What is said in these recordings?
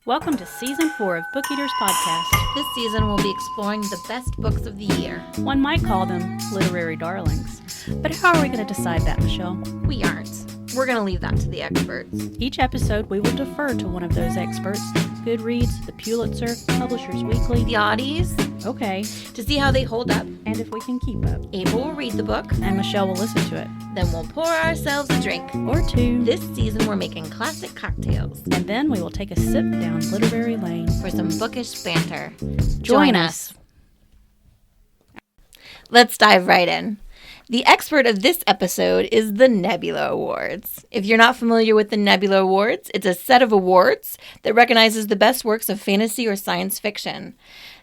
Welcome to Season 4 of Book Eaters Podcast. This season we'll be exploring the best books of the year. One might call them literary darlings. But how are we going to decide that, Michelle? We aren't. We're going to leave that to the experts. Each episode, we will defer to one of those experts. Goodreads, the Pulitzer, Publishers Weekly. The oddies. Okay. To see how they hold up. And if we can keep up. April will read the book. And Michelle will listen to it. Then we'll pour ourselves a drink. Or two. This season we're making classic cocktails. And then we will take a sip down literary lane. For some bookish banter. Join us. Let's dive right in. The expert of this episode is the Nebula Awards. If you're not familiar with the Nebula Awards, it's a set of awards that recognizes the best works of fantasy or science fiction.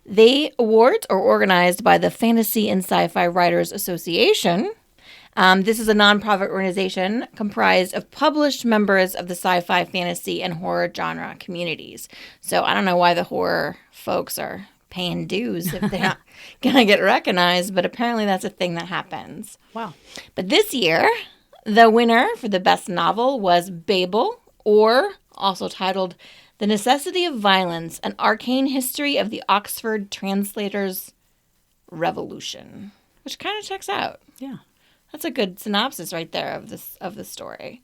The awards are organized by the Fantasy and Sci-Fi Writers Association. This is a nonprofit organization comprised of published members of the sci-fi, fantasy, and horror genre communities. So I don't know why the horror folks are paying dues if they're not going to get recognized, but apparently that's a thing that happens. Wow. But this year, the winner for the best novel was Babel, or also titled The Necessity of Violence, an Arcane History of the Oxford Translators Revolution, which kind of checks out. Yeah. That's a good synopsis right there of the story.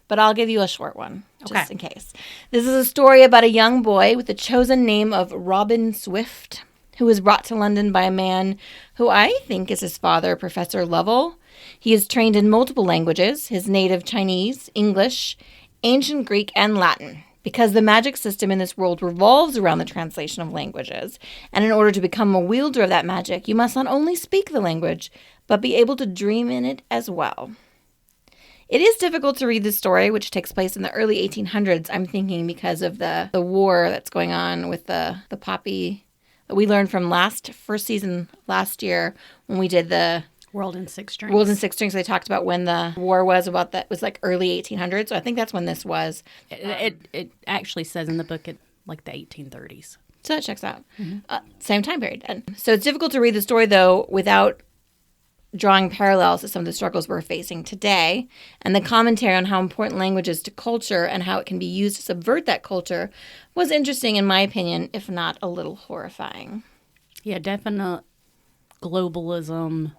But I'll give you a short one, just in case. This is a story about a young boy with the chosen name of Robin Swift, who was brought to London by a man who I think is his father, Professor Lovell. He is trained in multiple languages, his native Chinese, English, ancient Greek, and Latin, because the magic system in this world revolves around the translation of languages. And in order to become a wielder of that magic, you must not only speak the language, but be able to dream in it as well. It is difficult to read this story, which takes place in the early 1800s, I'm thinking, because of the war that's going on with the poppy that we learned from first season last year when we did the World in Six Strings. World in Six Strings. They talked about when the war was about that. It was like early 1800s. So I think that's when this was. It actually says in the book like the 1830s. So that checks out. Mm-hmm. Same time period. And so it's difficult to read the story, though, without drawing parallels to some of the struggles we're facing today. And the commentary on how important language is to culture and how it can be used to subvert that culture was interesting, in my opinion, if not a little horrifying. Yeah, definite globalism.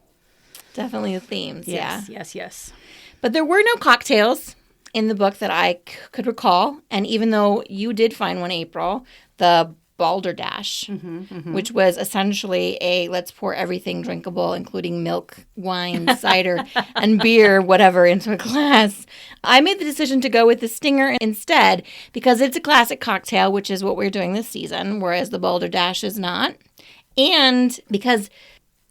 Definitely the themes, yes, yeah. Yes. But there were no cocktails in the book that I could recall. And even though you did find one, April, the balderdash, which was essentially a let's pour everything drinkable, including milk, wine, cider, and beer, whatever, into a glass. I made the decision to go with the Stinger instead because it's a classic cocktail, which is what we're doing this season, whereas the balderdash is not. And because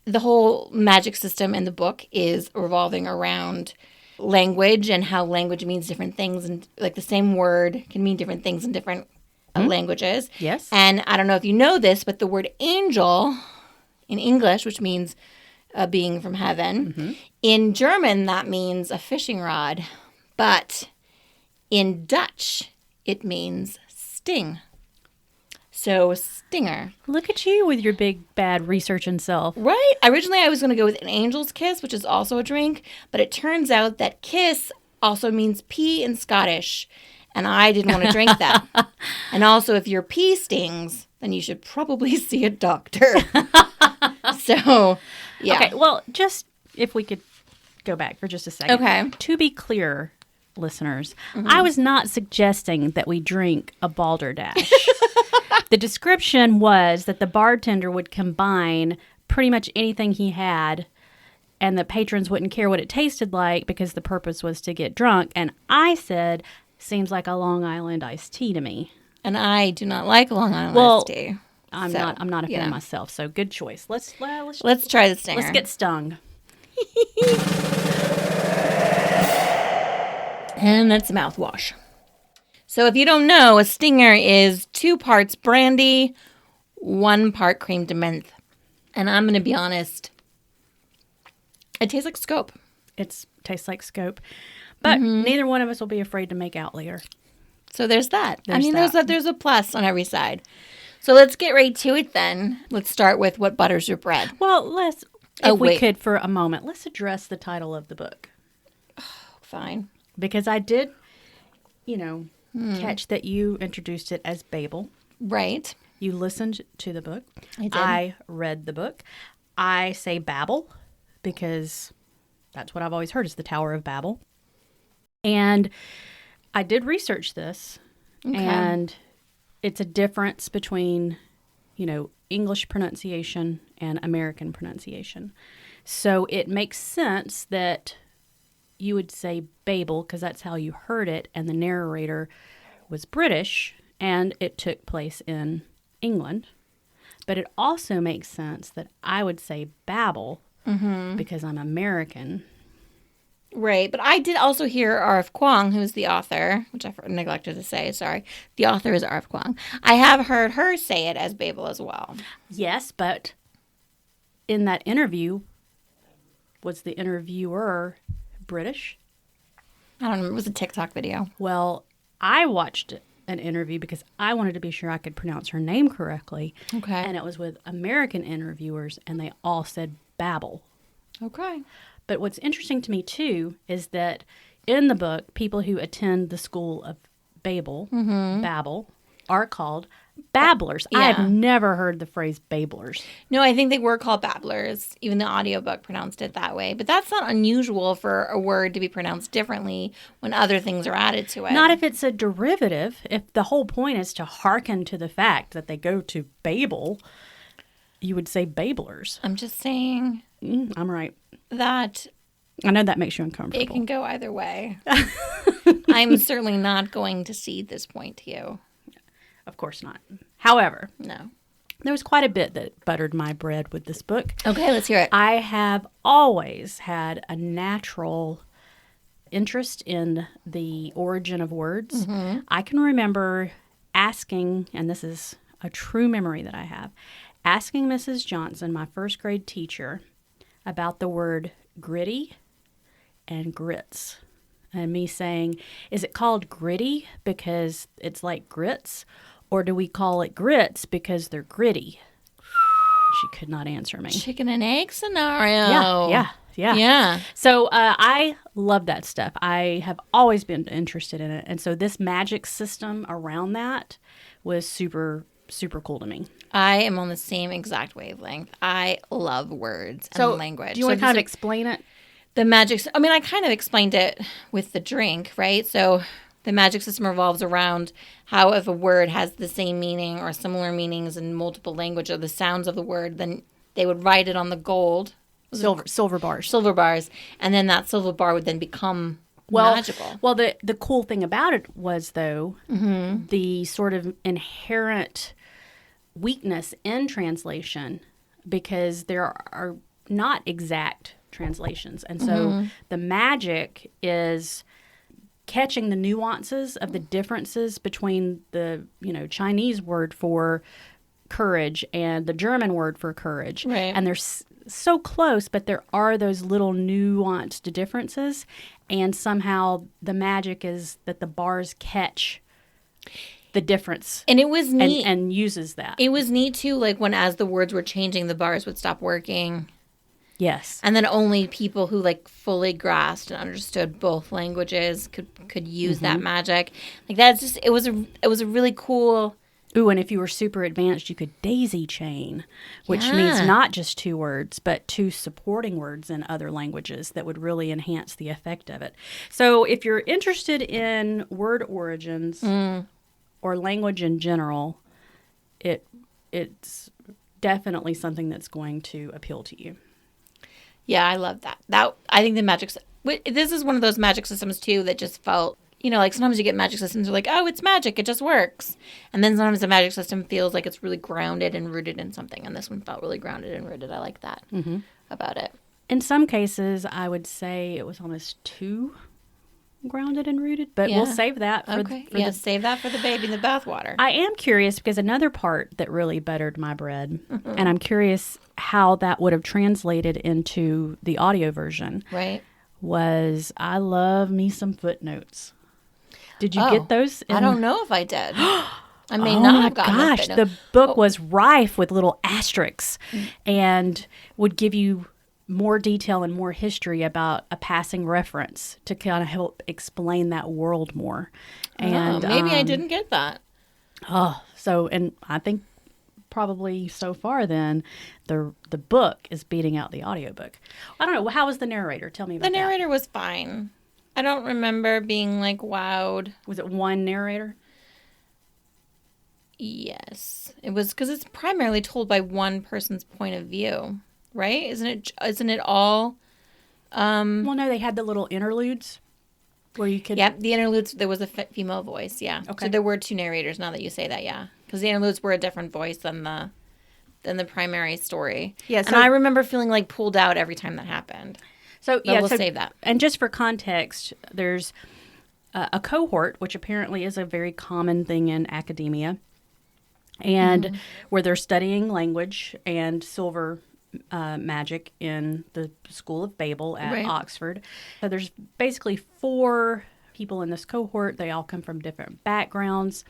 the whole magic system in the book is revolving around language and how language means different things, and like the same word can mean different things in different languages. Yes. And I don't know if you know this, but the word angel in English, which means a being from heaven, in German that means a fishing rod, but in Dutch it means sting. So stinger. Look at you with your big bad researching self. Right? Originally I was going to go with an angel's kiss, which is also a drink, but it turns out that kiss also means pee in Scottish. And I didn't want to drink that. And also, if your pee stings, then you should probably see a doctor. So, yeah. Okay, well, just if we could go back for just a second. Okay. To be clear, listeners, I was not suggesting that we drink a balderdash. The description was that the bartender would combine pretty much anything he had, and the patrons wouldn't care what it tasted like because the purpose was to get drunk. And I said, seems like a Long Island iced tea to me. And I do not like Long Island iced tea. I'm not a fan myself, so good choice. Let's try the Stinger. Let's get stung. And that's mouthwash. So if you don't know, a Stinger is 2 parts brandy, 1 part cream de menthe. And I'm going to be honest, it tastes like scope. It tastes like scope. But neither one of us will be afraid to make out later. So there's that. There's a plus on every side. So let's get right to it then. Let's start with what butters your bread. Well, if we could for a moment, let's address the title of the book. Fine. Because I did, catch that you introduced it as Babel. Right. You listened to the book. I did. I read the book. I say Babel because that's what I've always heard is the Tower of Babel. And I did research this, and it's a difference between, English pronunciation and American pronunciation. So it makes sense that you would say Babel because that's how you heard it, and the narrator was British, and it took place in England. But it also makes sense that I would say Babel because I'm American. Right, but I did also hear R.F. Kuang, who's the author, which I neglected to say, sorry. The author is R.F. Kuang. I have heard her say it as Babel as well. Yes, but in that interview, was the interviewer British? I don't remember. It was a TikTok video. Well, I watched an interview because I wanted to be sure I could pronounce her name correctly. Okay. And it was with American interviewers, and they all said Babel. Okay. But what's interesting to me, too, is that in the book, people who attend the school of Babel, Babel, are called babblers. Yeah. I have never heard the phrase babblers. No, I think they were called babblers. Even the audiobook pronounced it that way. But that's not unusual for a word to be pronounced differently when other things are added to it. Not if it's a derivative. If the whole point is to hearken to the fact that they go to Babel, you would say babblers. I'm just saying I'm right. that I know that makes you uncomfortable. it can go either way. I'm certainly not going to cede this point to you. Of course not. However, No. there was quite a bit that buttered my bread with this book. Okay, let's hear it. I have always had a natural interest in the origin of words. I can remember asking, and this is a true memory that I have, asking Mrs. Johnson, my first grade teacher, about the word gritty and grits. And me saying, is it called gritty because it's like grits? Or do we call it grits because they're gritty? She could not answer me. Chicken and egg scenario. Yeah. So I love that stuff. I have always been interested in it. And so this magic system around that was super, super cool to me. I am on the same exact wavelength. I love words and language. Do you want to kind of explain it? The magic, I kind of explained it with the drink, right? So the magic system revolves around how if a word has the same meaning or similar meanings in multiple languages, or the sounds of the word, then they would write it on the gold. Silver bars. Silver bars. And then that silver bar would then become magical. Well, the cool thing about it was, though, the sort of inherent weakness in translation, because there are not exact translations. And so the magic is catching the nuances of the differences between the, Chinese word for courage and the German word for courage. Right. And they're so close, but there are those little nuanced differences. And somehow the magic is that the bars catch the difference. And it was neat. And uses that. It was neat, too, like when as the words were changing, the bars would stop working. Yes. And then only people who fully grasped and understood both languages could use that magic. Like that's just it was a really cool. Ooh, and if you were super advanced, you could daisy chain, which means not just two words, but two supporting words in other languages that would really enhance the effect of it. So if you're interested in word origins or language in general, it's definitely something that's going to appeal to you. Yeah, I love that. I think the magic. This is one of those magic systems too that just felt, like sometimes you get magic systems are like, oh, it's magic, it just works, and then sometimes the magic system feels like it's really grounded and rooted in something, and this one felt really grounded and rooted. I like that about it. In some cases, I would say it was almost too grounded and rooted, but we'll save that for save that for the baby in the bathwater. I am curious because another part that really buttered my bread, and I'm curious how that would have translated into the audio version, right, was I love me some footnotes. Did you get those? I don't know if I did. I may not have gotten gosh, the book was rife with little asterisks and would give you more detail and more history about a passing reference to kind of help explain that world more. And maybe I didn't get that. And I think probably so far then the book is beating out the audiobook. I don't know. How was the narrator? Tell me about that. The narrator was fine. I don't remember being like wowed. Was it one narrator? Yes. It was, because it's primarily told by one person's point of view, right? Isn't it all Well, no, they had the little interludes where you could... Yep, the interludes, there was a female voice, yeah. Okay. So there were two narrators, now that you say that, yeah. Because the interludes were a different voice than the primary story. Yeah, and I remember feeling like pulled out every time that happened. So, we'll save that. And just for context, there's a cohort, which apparently is a very common thing in academia, and where they're studying language and silver magic in the School of Babel at Oxford. So there's basically 4 people in this cohort. They all come from different backgrounds,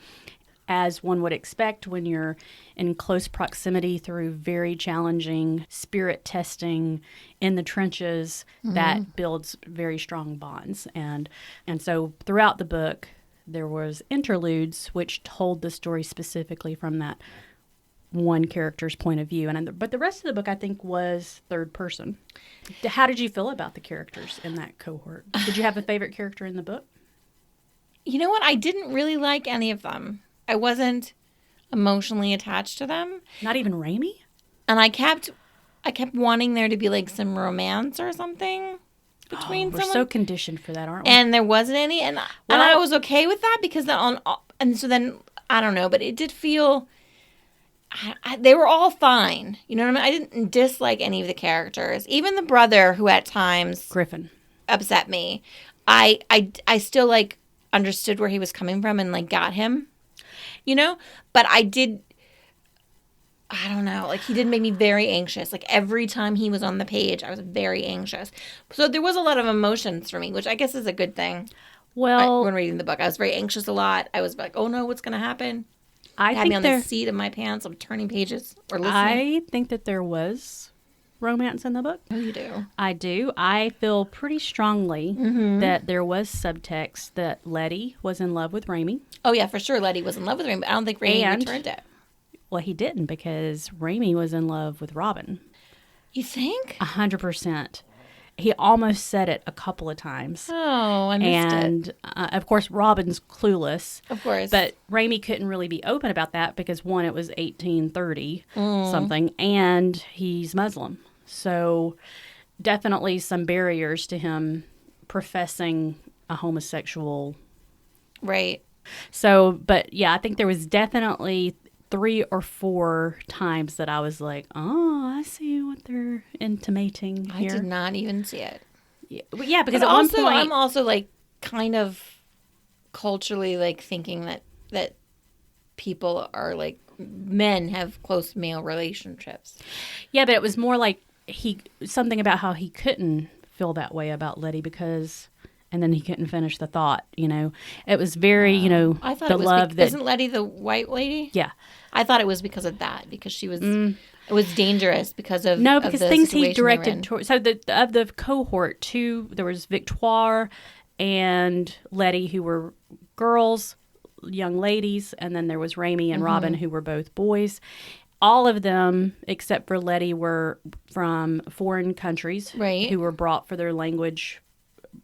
as one would expect when you're in close proximity through very challenging spirit testing in the trenches. That builds very strong bonds. And so throughout the book, there was interludes which told the story specifically from that one character's point of view. But the rest of the book, I think, was third person. How did you feel about the characters in that cohort? Did you have a favorite character in the book? You know what? I didn't really like any of them. I wasn't emotionally attached to them. Not even Raimi? And I kept wanting there to be like some romance or something between we're someone. so conditioned for that, aren't we? And there wasn't any, and I was okay with that because so then I don't know, but it did feel they were all fine. You know what I mean? I didn't dislike any of the characters, even the brother who at times Griffin upset me. I still like understood where he was coming from and like got him, you know. But I don't know, like he did make me very anxious. Like every time he was on the page, I was very anxious. So there was a lot of emotions for me, which I guess is a good thing. Well, when reading the book, I was very anxious a lot. I was like, oh no, what's going to happen? I had think me on the seat of my pants. I'm turning pages or listening. I think that there was romance in the book. Oh, you do? I do. I feel pretty strongly that there was subtext that Letty was in love with Raimi. Oh, yeah, for sure. Letty was in love with Raimi, but I don't think Raimi returned it. Well, he didn't, because Raimi was in love with Robin. You think? 100%. He almost said it a couple of times. Oh, I missed it. And, of course, Robin's clueless. Of course. But Raimi couldn't really be open about that because, one, it was 1830 something, and he's Muslim. So definitely some barriers to him professing a homosexual. Right. So, but yeah, I think there was definitely 3 or 4 times that I was like, oh, I see what they're intimating here. I did not even see it. Yeah, because but at also, one point... I'm also like kind of culturally like thinking that people are like, men have close male relationships. Yeah, but it was more like something about how he couldn't feel that way about Letty because... And then he couldn't finish the thought, you know. It was very, I thought the love that... Isn't Letty the white lady? Yeah. I thought it was because of that, because she was... It was dangerous because of... No, because of the things he situation directed towards... So of the cohort, 2, there was Victoire and Letty, who were girls, young ladies, and then there was Raimi and Robin, who were both boys. All of them, except for Letty, were from foreign countries, right, who were brought for their language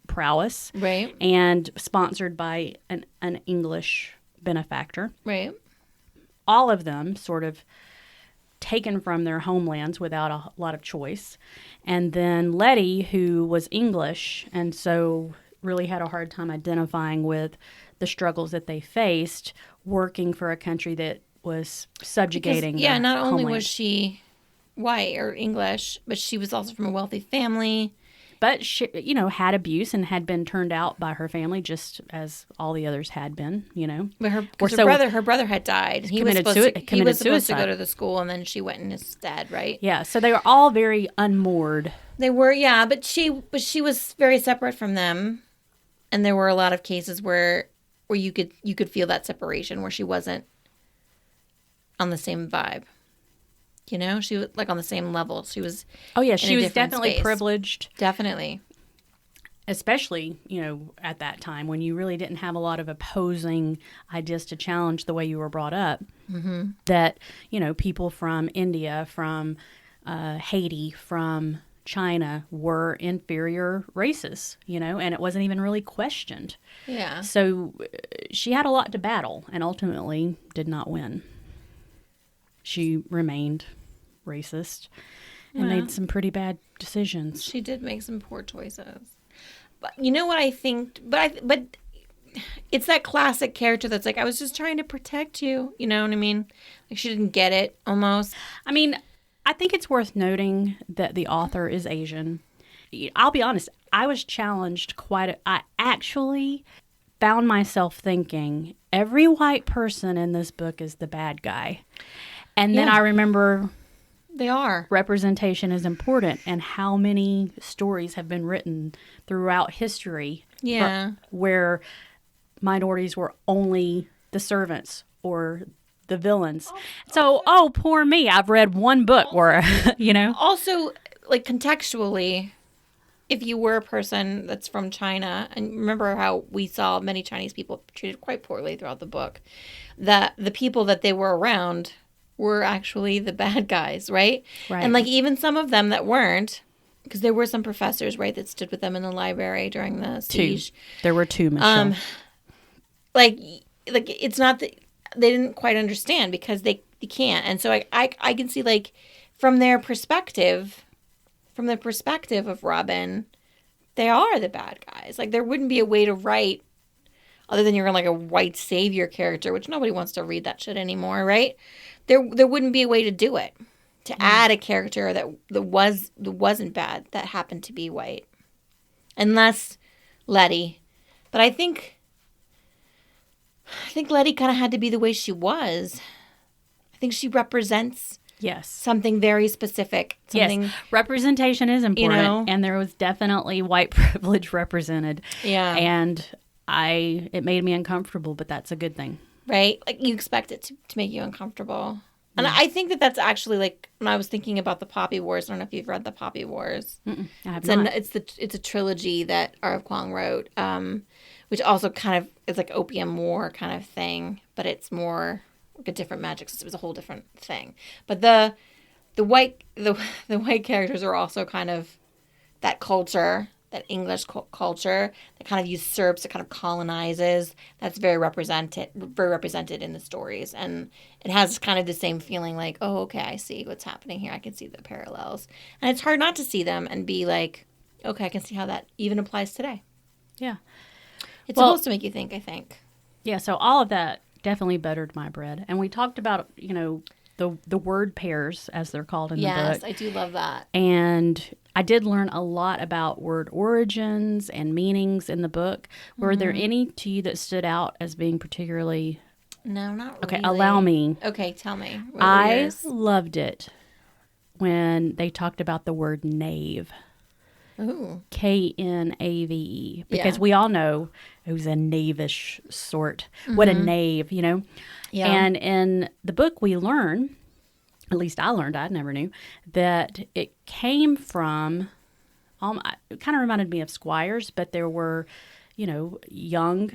prowess, right, and sponsored by an English benefactor, right. All of them sort of taken from their homelands without a lot of choice. And then Letty, who was English and so really had a hard time identifying with the struggles that they faced working for a country that was subjugating because, yeah, not only homeland. was she white or English, but she was also from a wealthy family. But she, had abuse and had been turned out by her family, just as all the others had been, But her brother had died. He was supposed to go to the school, and then she went in his stead, right? Yeah. So they were all very unmoored. They were, yeah. But she was very separate from them, and there were a lot of cases where you could feel that separation, where she wasn't on the same vibe. You know, she was like on the same level. She was Oh, yeah, in she a was different definitely space. privileged, Definitely. especially, at that time when you really didn't have a lot of opposing ideas to challenge the way you were brought up. Mm-hmm. That, people from India, from Haiti, from China were inferior races, and it wasn't even really questioned. Yeah. So she had a lot to battle and ultimately did not win. She remained racist and made some pretty bad decisions. She did make some poor choices. But you know what I think? But it's that classic character that's like, I was just trying to protect you. You know what I mean? Like she didn't get it almost. I mean, I think it's worth noting that the author is Asian. I'll be honest, I was challenged I actually found myself thinking every white person in this book is the bad guy. And then I remember they are. Representation is important, and how many stories have been written throughout history where minorities were only the servants or the villains. So, poor me. I've read one book where, Also, like contextually, if you were a person that's from China, and remember how we saw many Chinese people treated quite poorly throughout the book, that the people that they were around were actually the bad guys, right? Right. And like even some of them that weren't, because there were some professors, right, that stood with them in the library during the siege. There were two, Michelle. Like it's not that they didn't quite understand because they can't. And so I can see like from the perspective of Robin, they are the bad guys. Like there wouldn't be a way to write other than you're like a white savior character, which nobody wants to read that shit anymore, right? There wouldn't be a way to do it. To add a character that wasn't bad, that happened to be white. Unless Letty. But I think Letty kind of had to be the way she was. I think she represents something very specific. Yes, representation is important, and there was definitely white privilege represented. Yeah. And it made me uncomfortable, but that's a good thing. Right? Like you expect it to make you uncomfortable. And I think that's actually like when I was thinking about the Poppy Wars. I don't know if you've read the Poppy Wars. I have not. It's a trilogy that R.F. Kuang wrote, which also kind of is like Opium War kind of thing, but it's more like a different magic system. It's a whole different thing. But the white characters are also kind of that culture, that English culture that kind of usurps, it kind of colonizes. That's very represented in the stories, and it has kind of the same feeling like, oh, okay, I see what's happening here. I can see the parallels, and it's hard not to see them and be like, okay, I can see how that even applies today. Yeah, it's supposed to make you think. I think. Yeah, so all of that definitely buttered my bread, and we talked about the word pairs as they're called in the book. Yes, I do love that. And I did learn a lot about word origins and meanings in the book. Were there any to you that stood out as being particularly... No, not really. Okay, allow me. Okay, tell me. I loved it when they talked about the word knave. Ooh. Knave. Because we all know who's a knavish sort. What a knave, Yeah. And in the book we learn, at least I learned, I never knew, that it came from, it kind of reminded me of squires, but there were, young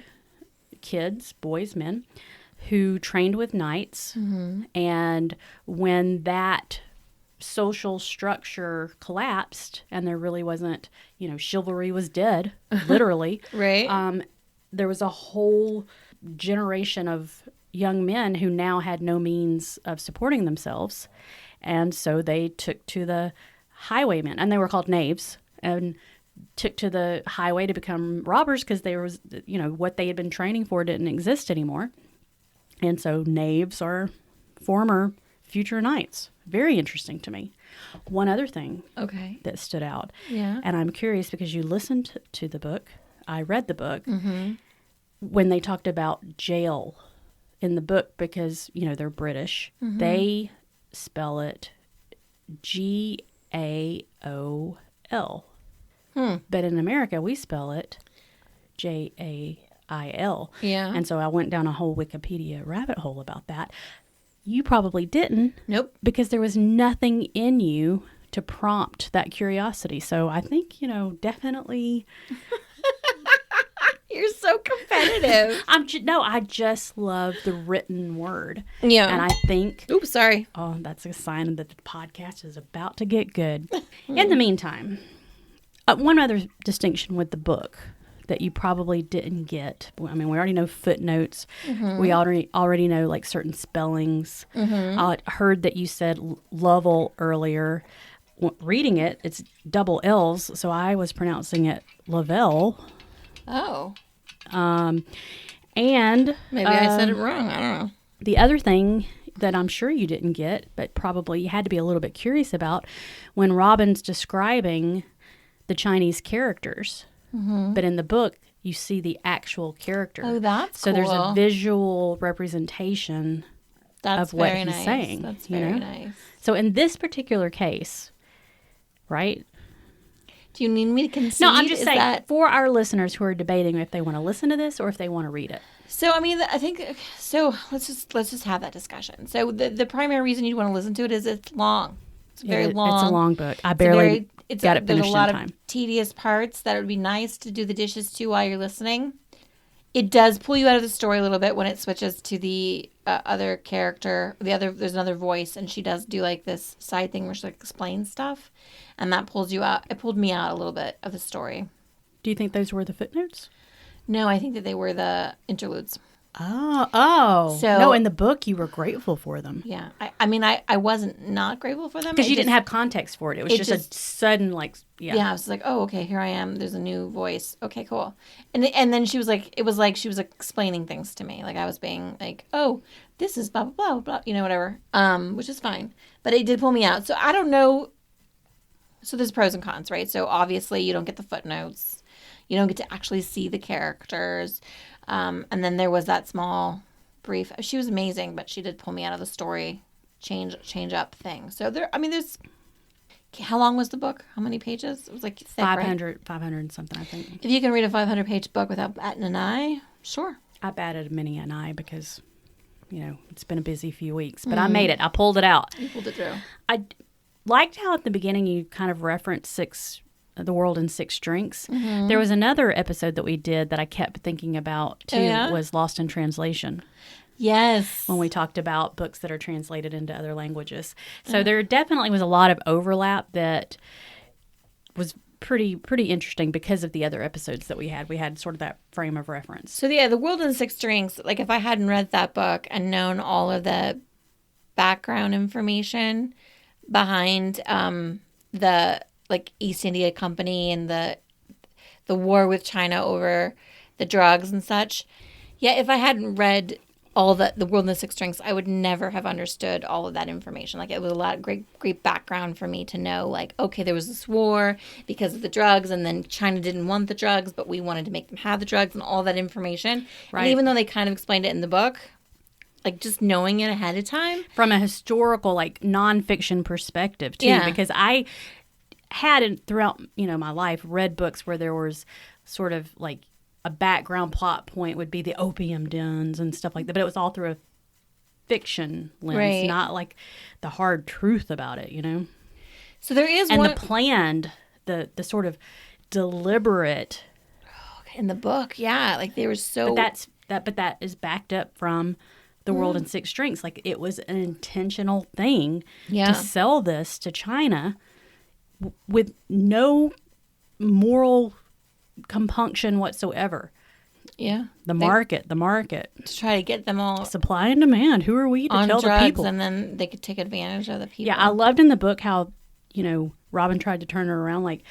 kids, boys, men, who trained with knights. And when that social structure collapsed and there really wasn't, chivalry was dead, literally. Right. There was a whole generation of young men who now had no means of supporting themselves. And so they took to the highwaymen, and they were called knaves, and took to the highway to become robbers because there was, what they had been training for didn't exist anymore. And so knaves are former future knights. Very interesting to me. One other thing that stood out, and I'm curious because you listened to the book, I read the book, when they talked about jail in the book, because, they're British, they spell it Gaol. But in America, we spell it Jail. Yeah. And so I went down a whole Wikipedia rabbit hole about that. you probably didn't. Nope. Because there was nothing in you to prompt that curiosity. So I think, definitely. You're so competitive. I just love the written word. Yeah. And I think. Oops, sorry. Oh, that's a sign that the podcast is about to get good. In the meantime, one other distinction with the book that you probably didn't get. I mean, we already know footnotes. Mm-hmm. We already know like certain spellings. Mm-hmm. I heard that you said Lovell earlier. Reading it, it's double L's, so I was pronouncing it Lavelle. Oh. And maybe I said it wrong. I don't know. The other thing that I'm sure you didn't get, but probably you had to be a little bit curious about, when Robin's describing the Chinese characters, mm-hmm. but in the book you see the actual character. Oh, that's so cool. There's a visual representation of what he's saying. That's very nice. So in this particular case, right? Do you need me to concede? No, I'm just saying for our listeners who are debating if they want to listen to this or if they want to read it. So, I mean, I think, so let's just have that discussion. So the primary reason you want to listen to it is it's long. It's very long. It's a long book. I barely got it finished in time. There's a lot of tedious parts that would be nice to do the dishes to while you're listening. It does pull you out of the story a little bit when it switches to the other character. There's another voice, and she does do like this side thing where she like explains stuff, and that pulls you out. It pulled me out a little bit of the story. Do you think those were the footnotes? No, I think that they were the interludes. Oh. So, no, in the book, you were grateful for them. Yeah. I mean, I wasn't not grateful for them. Because you didn't have context for it. It was just a sudden, like, yeah. Yeah, I was like, oh, okay, here I am. There's a new voice. Okay, cool. And then she was like, it was like she was explaining things to me. Like, I was being like, oh, this is blah, blah, blah, blah, whatever. Which is fine. But it did pull me out. So I don't know. So there's pros and cons, right? So obviously you don't get the footnotes. You don't get to actually see the characters. And then there was that small brief. She was amazing, but she did pull me out of the story, change up thing. So there's. How long was the book? How many pages? It was like thick, 500 and something, I think. If you can read a 500-page book without batting an eye, sure. I batted many an eye because, it's been a busy few weeks. But I made it. I pulled it out. You pulled it through. I liked how at the beginning you kind of referenced The World in Six Drinks. Mm-hmm. There was another episode that we did that I kept thinking about, too, was Lost in Translation. Yes. When we talked about books that are translated into other languages. So there definitely was a lot of overlap that was pretty interesting because of the other episodes that we had. We had sort of that frame of reference. So, yeah, The World in Six Drinks, like if I hadn't read that book and known all of the background information behind the East India Company and the war with China over the drugs and such. Yeah, if I hadn't read all the World in the Six Drinks, I would never have understood all of that information. Like, it was a lot of great background for me to know, like, okay, there was this war because of the drugs, and then China didn't want the drugs, but we wanted to make them have the drugs, and all that information. Right. And even though they kind of explained it in the book, like, just knowing it ahead of time. From a historical, like, nonfiction perspective, too. Yeah. Because I had, throughout, my life, read books where there was sort of, like, a background plot point would be the opium dens and stuff like that. But it was all through a fiction lens, right. Not, like, the hard truth about it, So there is the planned, the sort of deliberate. In the book, yeah. Like, they were so... But that is backed up from The World in Six Drinks. Like, it was an intentional thing to sell this to China with no moral compunction whatsoever. Yeah. The market. To try to get them all... Supply and demand. Who are we to tell the people? And then they could take advantage of the people. Yeah, I loved in the book how, Robin tried to turn it around. Like,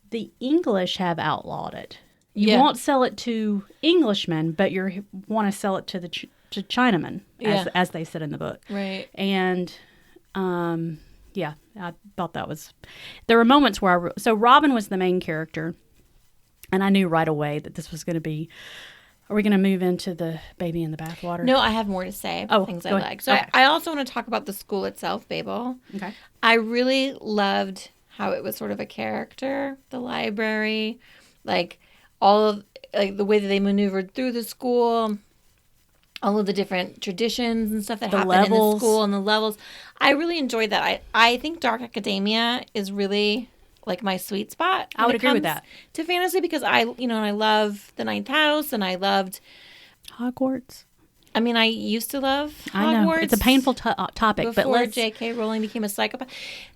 the English have outlawed it. You won't sell it to Englishmen, but you want to sell it to to Chinamen, as they said in the book. Right. And, I thought that was... There were moments where so Robin was the main character, and I knew right away that this was going to be... Are we going to move into the baby in the bathwater? No, I have more to say. Things I like. So I also want to talk about the school itself, Babel. Okay. I really loved how it was sort of a character, the library, like all of the way that they maneuvered through the school. all of the different traditions and stuff that The happen in the levels. school and the levels. I really enjoyed that. I think dark academia is really like my sweet spot. I would agree with comes that. to fantasy because I love the Ninth House and I loved. Hogwarts. I mean, I used to love Hogwarts. I know it's a painful topic, but before let's. J.K. Rowling became a psychopath.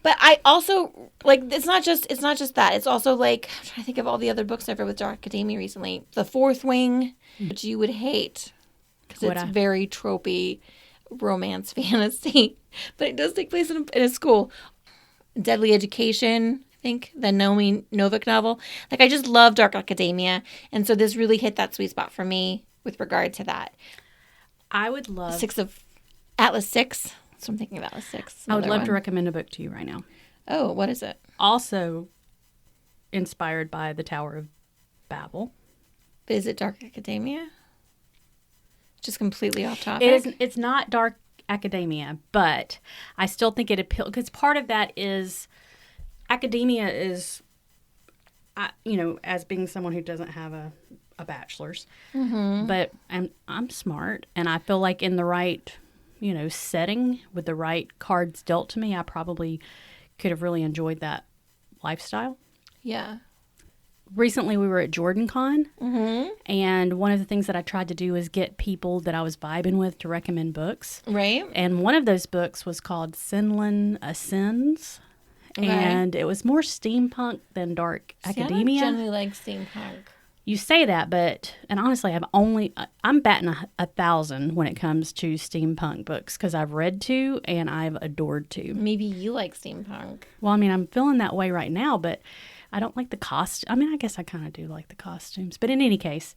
But I also like it's not just that. It's also like I'm trying to think of all the other books I've read with dark academia recently. The Fourth Wing, which you would hate because it's very tropey romance fantasy, but it does take place in a school. Deadly Education, I think, the Naomi Novik novel. Like I just love dark academia, and so this really hit that sweet spot for me with regard to that. I would love Atlas 6. So I'm thinking of Atlas 6. I would love to recommend a book to you right now. Oh, what is it? Also inspired by the Tower of Babel. Is it dark academia? Just completely off topic. It's not dark academia, but I still think it appeals because part of that is academia is, as being someone who doesn't have a bachelor's, but I'm smart, and I feel like in the right, setting with the right cards dealt to me, I probably could have really enjoyed that lifestyle. Yeah. Recently, we were at JordanCon, and one of the things that I tried to do was get people that I was vibing with to recommend books. Right. And one of those books was called Sinlin Ascends, and it was more steampunk than dark academia. I generally like steampunk. You say that, and honestly, I'm batting 1,000 when it comes to steampunk books because I've read 2 and I've adored 2. Maybe you like steampunk. Well, I mean, I'm feeling that way right now, but I don't like the cost. I mean, I guess I kind of do like the costumes. But in any case,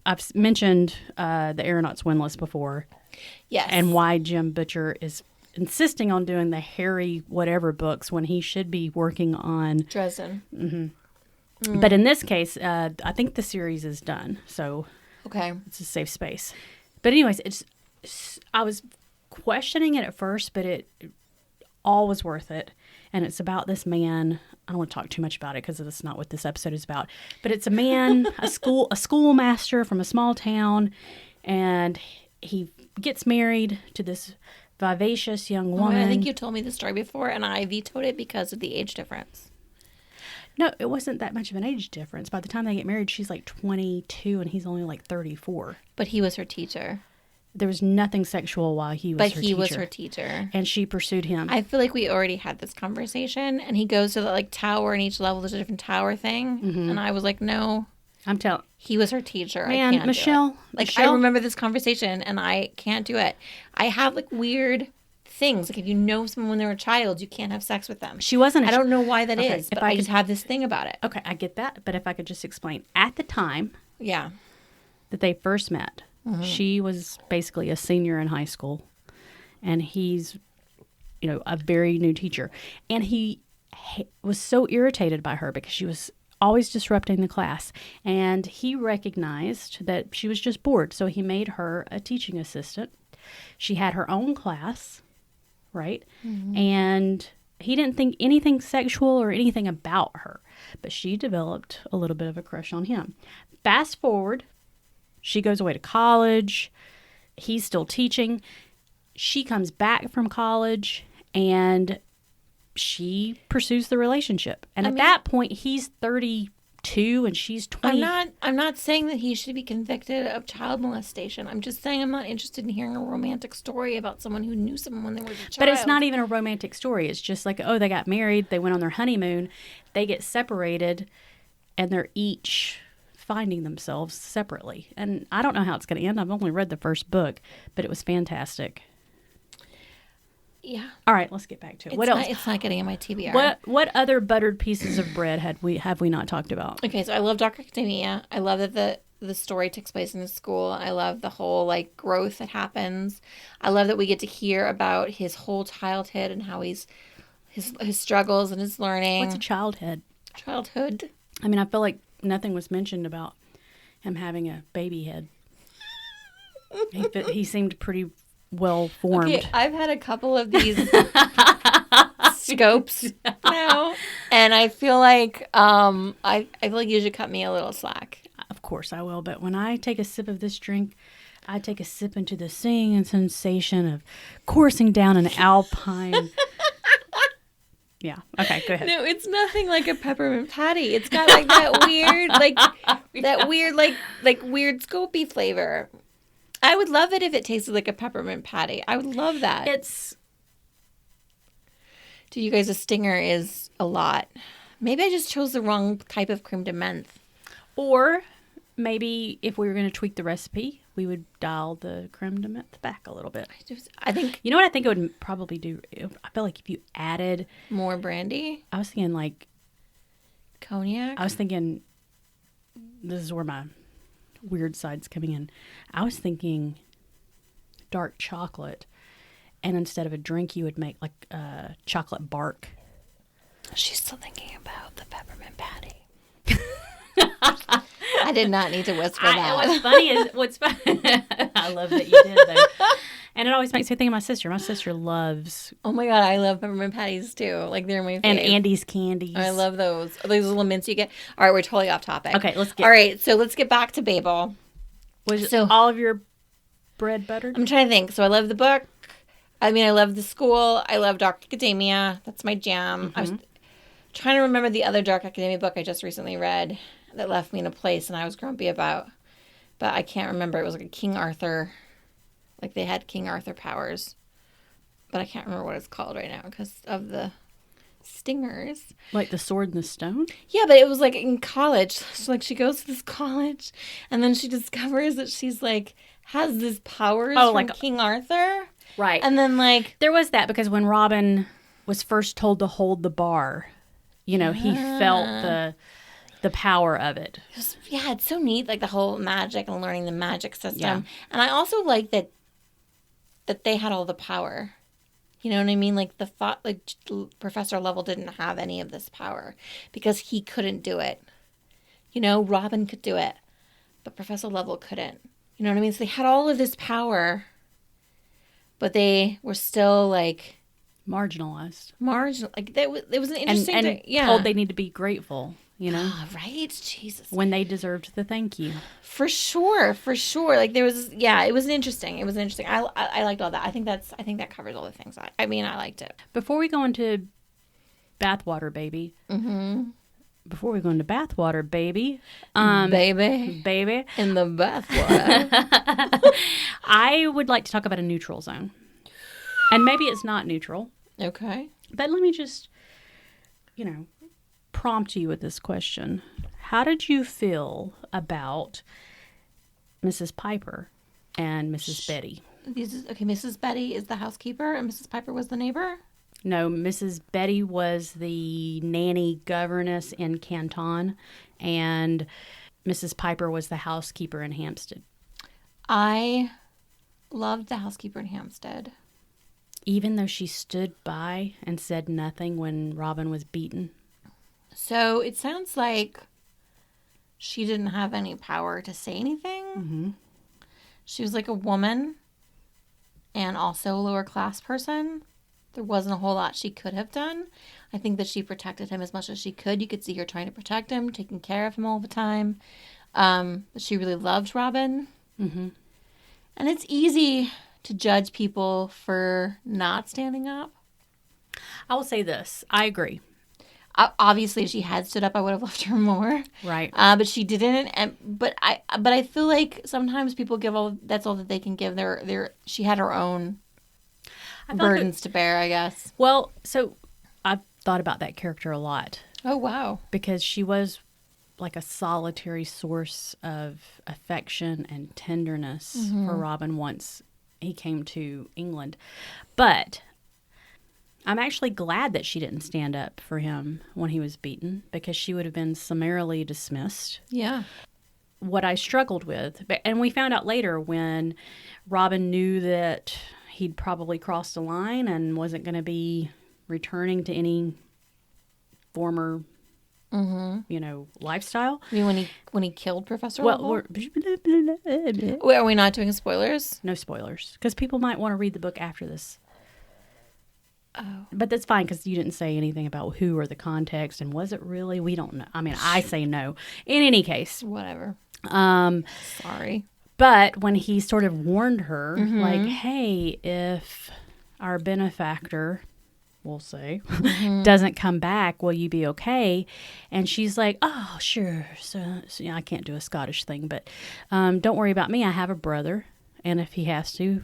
I've mentioned the Aeronaut's Windlass before. Yes. And why Jim Butcher is insisting on doing the Harry whatever books when he should be working on Dresden. Mm-hmm. But in this case, I think the series is done, so okay, it's a safe space. But anyways, I was questioning it at first, but it all was worth it. And it's about this man. I don't want to talk too much about it because that's not what this episode is about. But it's a man, a schoolmaster from a small town, and he gets married to this vivacious young woman. I think you told me this story before, and I vetoed it because of the age difference. No, it wasn't that much of an age difference. By the time they get married, she's like 22 and he's only like 34. But he was her teacher. There was nothing sexual while he was her teacher. But he was her teacher. And she pursued him. I feel like we already had this conversation, and he goes to the tower, and each level there's a different tower thing. Mm-hmm. And I was like, no. He was her teacher. Man, I can't Michelle. Do it. I remember this conversation, and I can't do it. I have weird things. If you know someone when they're a child, you can't have sex with them. She wasn't. I don't know why that is, but I just have this thing about it. Okay, I get that. But if I could just explain. At the time that they first met, she was basically a senior in high school, and he's, a very new teacher. And he was so irritated by her because she was always disrupting the class. And he recognized that she was just bored, so he made her a teaching assistant. She had her own class. Right? Mm-hmm. And he didn't think anything sexual or anything about her, but she developed a little bit of a crush on him. Fast forward, she goes away to college. He's still teaching. She comes back from college and she pursues the relationship. And at that point, he's 32 and she's 20. I'm not saying that he should be convicted of child molestation. I'm just saying I'm not interested in hearing a romantic story about someone who knew someone when they were a child. But it's not even a romantic story. It's just like, they got married, they went on their honeymoon, they get separated, and they're each finding themselves separately. And I don't know how it's going to end. I've only read the first book, but it was fantastic. Yeah. All right, let's get back to it. What else? It's not getting in my TBR. What other buttered pieces of bread have we not talked about? Okay, so I love Dark Academia. I love that the story takes place in a school. I love the whole growth that happens. I love that we get to hear about his whole childhood and how his struggles and his learning. What's a childhood? Childhood. I mean, I feel like nothing was mentioned about him having a baby head. He seemed pretty well formed. Okay, I've had a couple of these scopes now, and I feel like I feel like you should cut me a little slack. Of course I will, but when I take a sip of this drink, I take a sip into the singing sensation of coursing down an alpine. Yeah. Okay, go ahead. No, it's nothing like a peppermint patty. It's got like that weird, weird scopy flavor. I would love it if it tasted like a peppermint patty. I would love that. To you guys, a stinger is a lot. Maybe I just chose the wrong type of creme de menthe. Or maybe if we were going to tweak the recipe, we would dial the creme de menthe back a little bit. I think... You know what I think it would probably do? I feel like if you added... More brandy? I was thinking like... Cognac? I was thinking... This is where my weird side's coming in. I was thinking dark chocolate. And instead of a drink, you would make like chocolate bark. She's still thinking about the peppermint patty. I did not need to whisper that. What's funny I love that you did though. And it always makes me think of my sister. My sister loves... Oh my God, I love peppermint patties too. Like they're my favorite. And Andy's candies. I love those. Those little mints you get. All right, we're totally off topic. Okay, let's get... All right, so let's get back to Babel. Was all of your bread buttered? I'm trying to think. So I love the book. I mean, I love the school. I love Dark Academia. That's my jam. Mm-hmm. I was trying to remember the other Dark Academia book I just recently read that left me in a place and I was grumpy about. But I can't remember. It was like a King Arthur. Like they had King Arthur powers. But I can't remember what it's called right now because of the stingers. Like the Sword and the Stone? Yeah, but it was like in college. So like she goes to this college and then she discovers that she's like has this powers from like King Arthur. Right. And then like there was that because when Robin was first told to hold the bar, you know, he felt the power of it. Yeah, it's so neat, like the whole magic and learning the magic system. Yeah. And I also like that they had all the power. You know what I mean? Like Professor Lovell didn't have any of this power because he couldn't do it. You know, Robin could do it, but Professor Lovell couldn't. You know what I mean? So they had all of this power, but they were still like marginalized. Like it was an interesting and told they need to be grateful. You know, right? Jesus, when they deserved the thank you. For sure. Like there was, it was interesting. I liked all that. I think that covers all the things. I liked it. Before we go into bathwater, baby. Mm-hmm. Before we go into bathwater, baby. Baby. In the bathwater. I would like to talk about a neutral zone. And maybe it's not neutral. Okay. But let me just, prompt you with this question. How did you feel about Mrs. Piper and Mrs. Betty? Mrs. Betty is the housekeeper and Mrs. Piper was the neighbor? No, Mrs. Betty was the nanny governess in Canton, and Mrs. Piper was the housekeeper in Hampstead. I loved the housekeeper in Hampstead. Even though she stood by and said nothing when Robin was beaten? So it sounds like she didn't have any power to say anything. Mm-hmm. She was like a woman and also a lower class person. There wasn't a whole lot she could have done. I think that she protected him as much as she could. You could see her trying to protect him, taking care of him all the time. But she really loved Robin. Mm-hmm. And it's easy to judge people for not standing up. I will say this. I agree. Obviously, if she had stood up, I would have loved her more. Right. But she didn't. But I feel like sometimes people give that's all that they can give. She had her own burdens to bear, I guess. Well, so I've thought about that character a lot. Oh, wow. Because she was like a solitary source of affection and tenderness for Robin once he came to England. But I'm actually glad that she didn't stand up for him when he was beaten, because she would have been summarily dismissed. Yeah. What I struggled with, and we found out later when Robin knew that he'd probably crossed the line and wasn't going to be returning to any former, lifestyle. I mean, when he killed Professor Well, Wait, are we not doing spoilers? No spoilers, because people might want to read the book after this. Oh. But that's fine, because you didn't say anything about who or the context, and was it really? We don't know. I mean, I say no. In any case. Whatever. Sorry. But when he sort of warned her, like, hey, if our benefactor, we'll say, doesn't come back, will you be okay? And she's like, oh, sure. So I can't do a Scottish thing, but don't worry about me. I have a brother. And if he has to,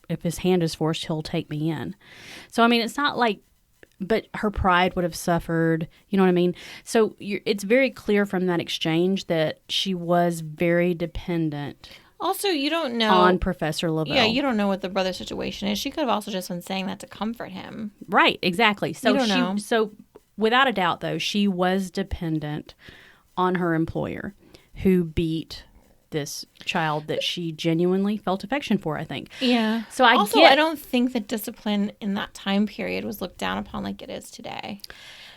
if his hand is forced, he'll take me in. So, I mean, it's not like, but her pride would have suffered. You know what I mean? So it's very clear from that exchange that she was very dependent. Also, you don't know on Professor Lavelle. Yeah, you don't know what the brother's situation is. She could have also just been saying that to comfort him. Right, exactly. So you don't know. So without a doubt, though, she was dependent on her employer, who beat this child that she genuinely felt affection for, I think. Yeah. So I don't think that discipline in that time period was looked down upon like it is today.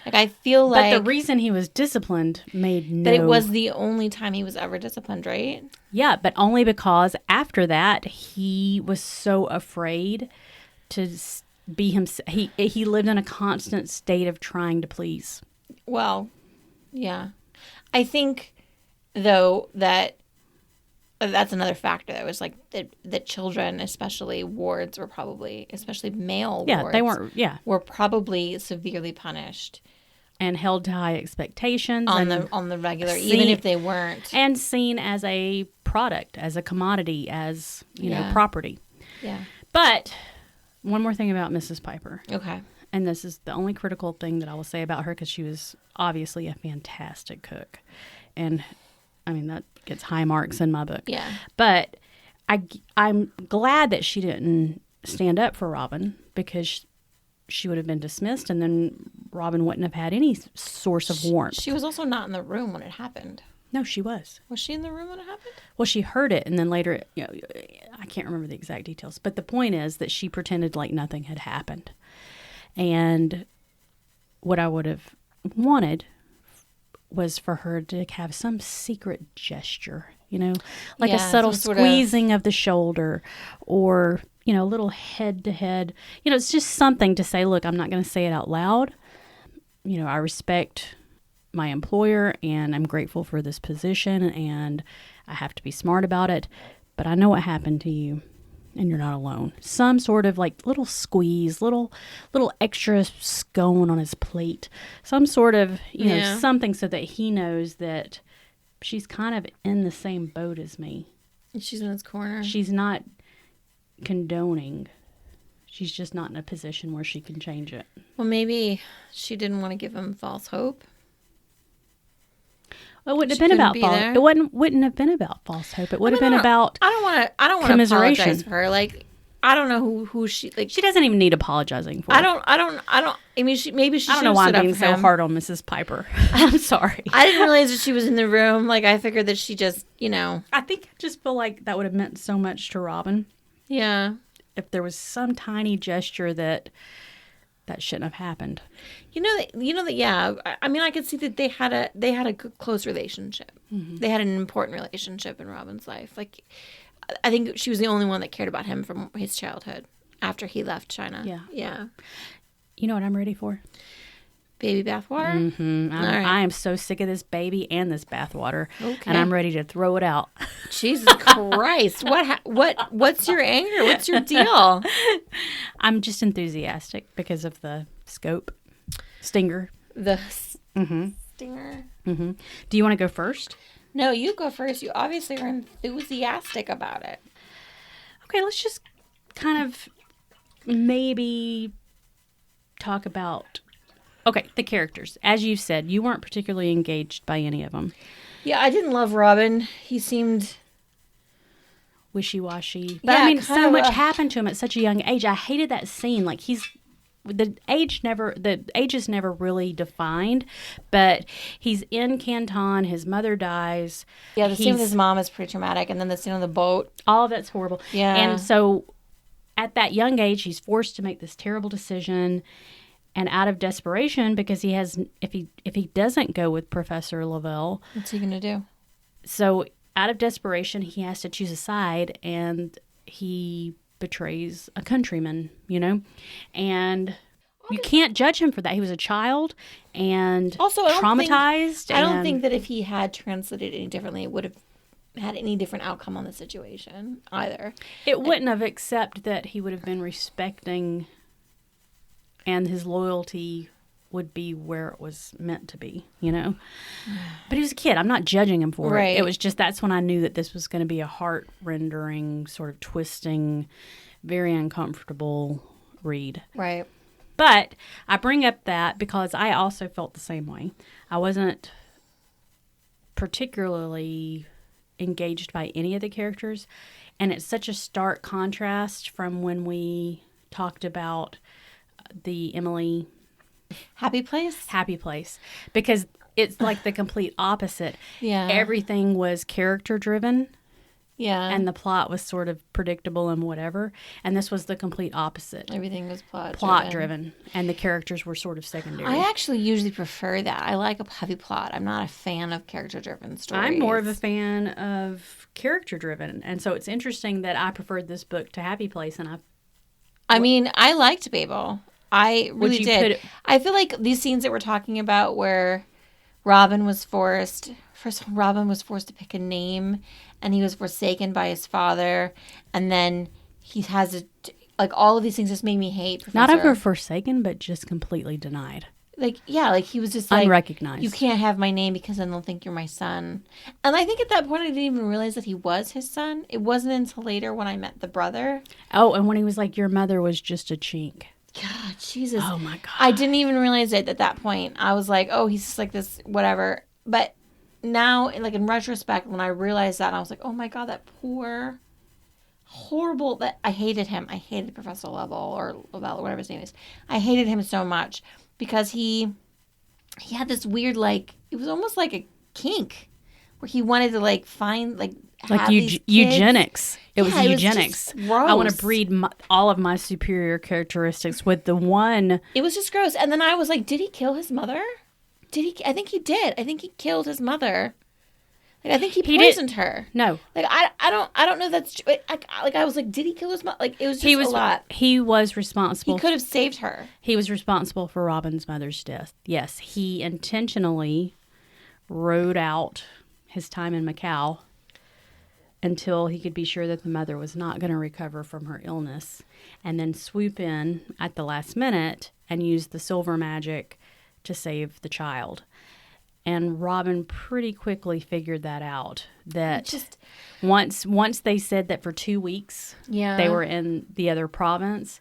Like, I feel like... But the reason he was disciplined made no... But it was the only time he was ever disciplined, right? Yeah, but only because after that, he was so afraid to be himself. He lived in a constant state of trying to please. Well, yeah. I think, though, that... That's another factor. That was like that children, especially wards, were probably, especially male wards, they weren't. Yeah, were probably severely punished and held to high expectations on the regular, even if they weren't, and seen as a product, as a commodity, as you know, property. Yeah. But one more thing about Mrs. Piper. Okay. And this is the only critical thing that I will say about her, because she was obviously a fantastic cook, and I mean that gets high marks in my book. Yeah. But I'm glad that she didn't stand up for Robin, because she would have been dismissed, and then Robin wouldn't have had any source of warmth. She was also not in the room when it happened. No, she was. Was she in the room when it happened? Well, she heard it, and then later, you know, I can't remember the exact details, but the point is that she pretended like nothing had happened. And what I would have wanted was for her to have some secret gesture, you know, like a subtle squeezing of the shoulder, or, you know, a little head to head. You know, it's just something to say, look, I'm not going to say it out loud. You know, I respect my employer and I'm grateful for this position and I have to be smart about it, but I know what happened to you and you're not alone. Some sort of like little squeeze, little extra scone on his plate, some sort of, you know, something so that he knows that she's kind of in the same boat as me. She's in his corner. She's not condoning. She's just not in a position where she can change it. Well, maybe she didn't want to give him false hope. Well, it wouldn't have been about false. It wouldn't have been about false hope. It would have been about. I don't want to apologize for her. Like, I don't know who she like. She doesn't even need apologizing for. I don't. I mean, maybe she. I don't know why I'm being so hard on Mrs. Piper. I'm sorry. I didn't realize that she was in the room. Like, I figured that she just, you know. I think I just feel like that would have meant so much to Robin. Yeah. If there was some tiny gesture that shouldn't have happened. You know that. Yeah. I mean, I could see that they had a good, close relationship. Mm-hmm. They had an important relationship in Robin's life. Like, I think she was the only one that cared about him from his childhood after he left China. Yeah. Yeah. You know what I'm ready for? Baby bathwater? Mm-hmm. I am so sick of this baby and this bathwater. Okay. And I'm ready to throw it out. Jesus Christ. What's your anger? What's your deal? I'm just enthusiastic because of the stinger. The stinger? Mm-hmm. Do you want to go first? No, you go first. You obviously are enthusiastic about it. Okay, let's just kind of maybe talk about... Okay, the characters. As you said, you weren't particularly engaged by any of them. Yeah, I didn't love Robin. He seemed... wishy-washy. But I mean, so much happened to him at such a young age. I hated that scene. Like, the age is never really defined, but he's in Canton, his mother dies. Yeah, the scene with his mom is pretty traumatic, and then the scene on the boat. All of that's horrible. Yeah. And so at that young age, he's forced to make this terrible decision, and out of desperation, because he has, if he doesn't go with Professor Lavelle, what's he gonna do? So out of desperation, he has to choose a side, and he betrays a countryman, you know, and you can't judge him for that. He was a child and also traumatized. I don't think that if he had translated any differently, it would have had any different outcome on the situation either. It wouldn't have, except that he would have been respecting, and his loyalty would be where it was meant to be, you know? But he was a kid. I'm not judging him for it. It was just, that's when I knew that this was going to be a heart-rendering, sort of twisting, very uncomfortable read. Right. But I bring up that because I also felt the same way. I wasn't particularly engaged by any of the characters, and it's such a stark contrast from when we talked about the Emily Happy Place, because it's like the complete opposite. Everything was character driven, and the plot was sort of predictable and whatever, and this was the complete opposite. Everything was plot driven, and the characters were sort of secondary. I actually usually prefer that. I like a heavy plot. I'm not a fan of character driven stories. I'm more of a fan of character driven, and so it's interesting that I preferred this book to Happy Place, and I mean, I liked Babel. I really did. I feel like these scenes that we're talking about where Robin was forced to pick a name, and he was forsaken by his father, and then he has all of these things just made me hate Professor. Not ever forsaken, but just completely denied. He was just unrecognized. You can't have my name because then they'll think you're my son. And I think at that point I didn't even realize that he was his son. It wasn't until later when I met the brother. Oh, and when he was like, your mother was just a chink. God, Jesus. Oh my God. I didn't even realize it at that point. I was like, oh, he's just like this, whatever. But now, in retrospect, when I realized that, I was like, oh my God, that poor, horrible, that I hated him. I hated Professor Lovell or whatever his name is. I hated him so much because he had this weird, it was almost like a kink where he wanted to find, eugenics. It was eugenics. Was gross. I want to breed all of my superior characteristics with the one. It was just gross. And then I was like, did he kill his mother? I think he did. I think he killed his mother. I think he poisoned her. No. I don't know if that's true. I was like, did he kill his mother? It was just a lot. He was responsible. He could have saved her. He was responsible for Robin's mother's death. Yes, he intentionally rode out his time in Macau until he could be sure that the mother was not going to recover from her illness, and then swoop in at the last minute and use the silver magic to save the child. And Robin pretty quickly figured that out. That once they said that for 2 weeks they were in the other province,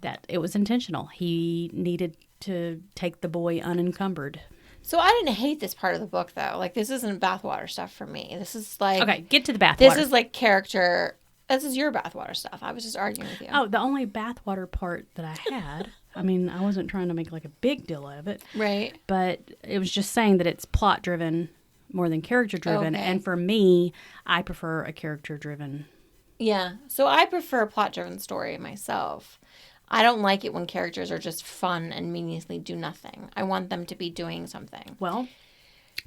that it was intentional. He needed to take the boy unencumbered. So I didn't hate this part of the book, though. This isn't bathwater stuff for me. This is okay, get to the bathwater. This is character. This is your bathwater stuff. I was just arguing with you. Oh, the only bathwater part that I had. I mean, I wasn't trying to make a big deal of it. Right. But it was just saying that it's plot driven more than character driven. Okay. And for me, I prefer a character driven. Yeah. So I prefer a plot driven story myself. I don't like it when characters are just fun and meaninglessly do nothing. I want them to be doing something. Well,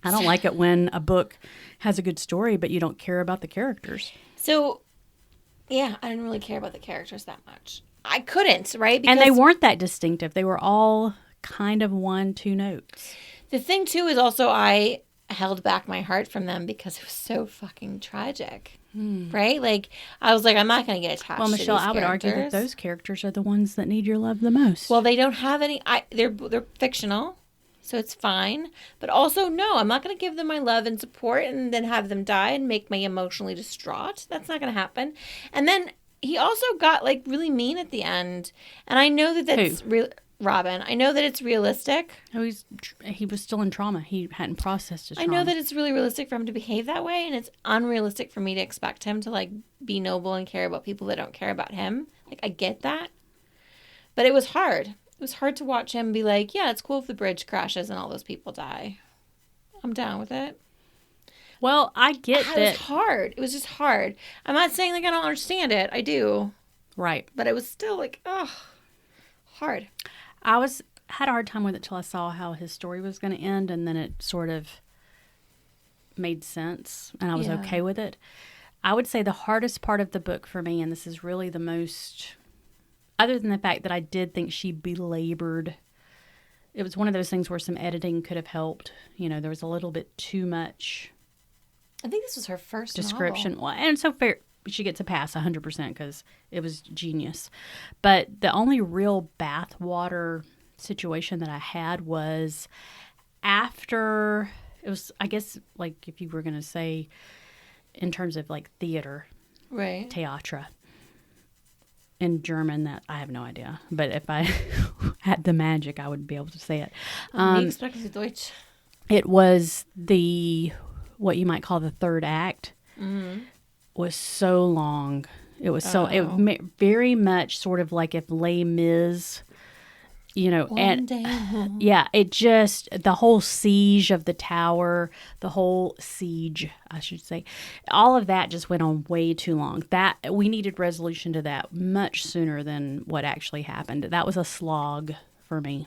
I don't like it when a book has a good story, but you don't care about the characters. So, yeah, I didn't really care about the characters that much. I couldn't, right? And they weren't that distinctive. They were all kind of 1-2 notes. The thing, too, is also I held back my heart from them because it was so fucking tragic. Right? I was like, I'm not going to get attached to these characters. Well, Michelle, I would argue that those characters are the ones that need your love the most. Well, they don't have any. They're fictional, so it's fine. But also, no, I'm not going to give them my love and support and then have them die and make me emotionally distraught. That's not going to happen. And then he also got really mean at the end. And I know that's real. Robin, I know that it's realistic. Oh, he was still in trauma. He hadn't processed his trauma. I know that it's really realistic for him to behave that way, and it's unrealistic for me to expect him to be noble and care about people that don't care about him. I get that. But it was hard. It was hard to watch him be like, yeah, it's cool if the bridge crashes and all those people die. I'm down with it. Well, I get that. It was hard. It was just hard. I'm not saying I don't understand it. I do. Right. But it was still hard. I had a hard time with it till I saw how his story was going to end, and then it sort of made sense, and I was okay with it. I would say the hardest part of the book for me, and this is really the most, other than the fact that I did think she belabored, it was one of those things where some editing could have helped. There was a little bit too much I think this was her first description. novel. Well, and so fair, she gets a pass 100% because it was genius. But the only real bathwater situation that I had was after, it was, I guess, like if you were going to say in terms of like theater, Right. Theater. In German, that I have no idea. But if I had the magic, I would be able to say it. Wie sprechen Sie Deutsch? It was what you might call the third act. Mm-hmm. Was so long. It was very much sort of like if Les Mis, yeah, it just, the whole siege of the tower, the whole siege, I should say, all of that just went on way too long. That we needed resolution to that much sooner than what actually happened. That was a slog for me.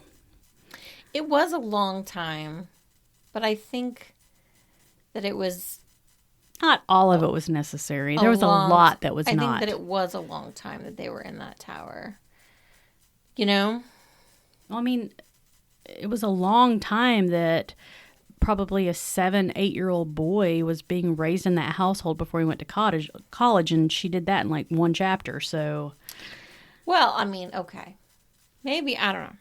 It was a long time, but I think that it was... Not all of it was necessary. There was a lot that was not. I think that it was a long time that they were in that tower. You know? Well, I mean, it was a long time that probably a 7-8-year-old boy was being raised in that household before he went to college, and she did that in like one chapter. So, well, I mean, okay, maybe, I don't know.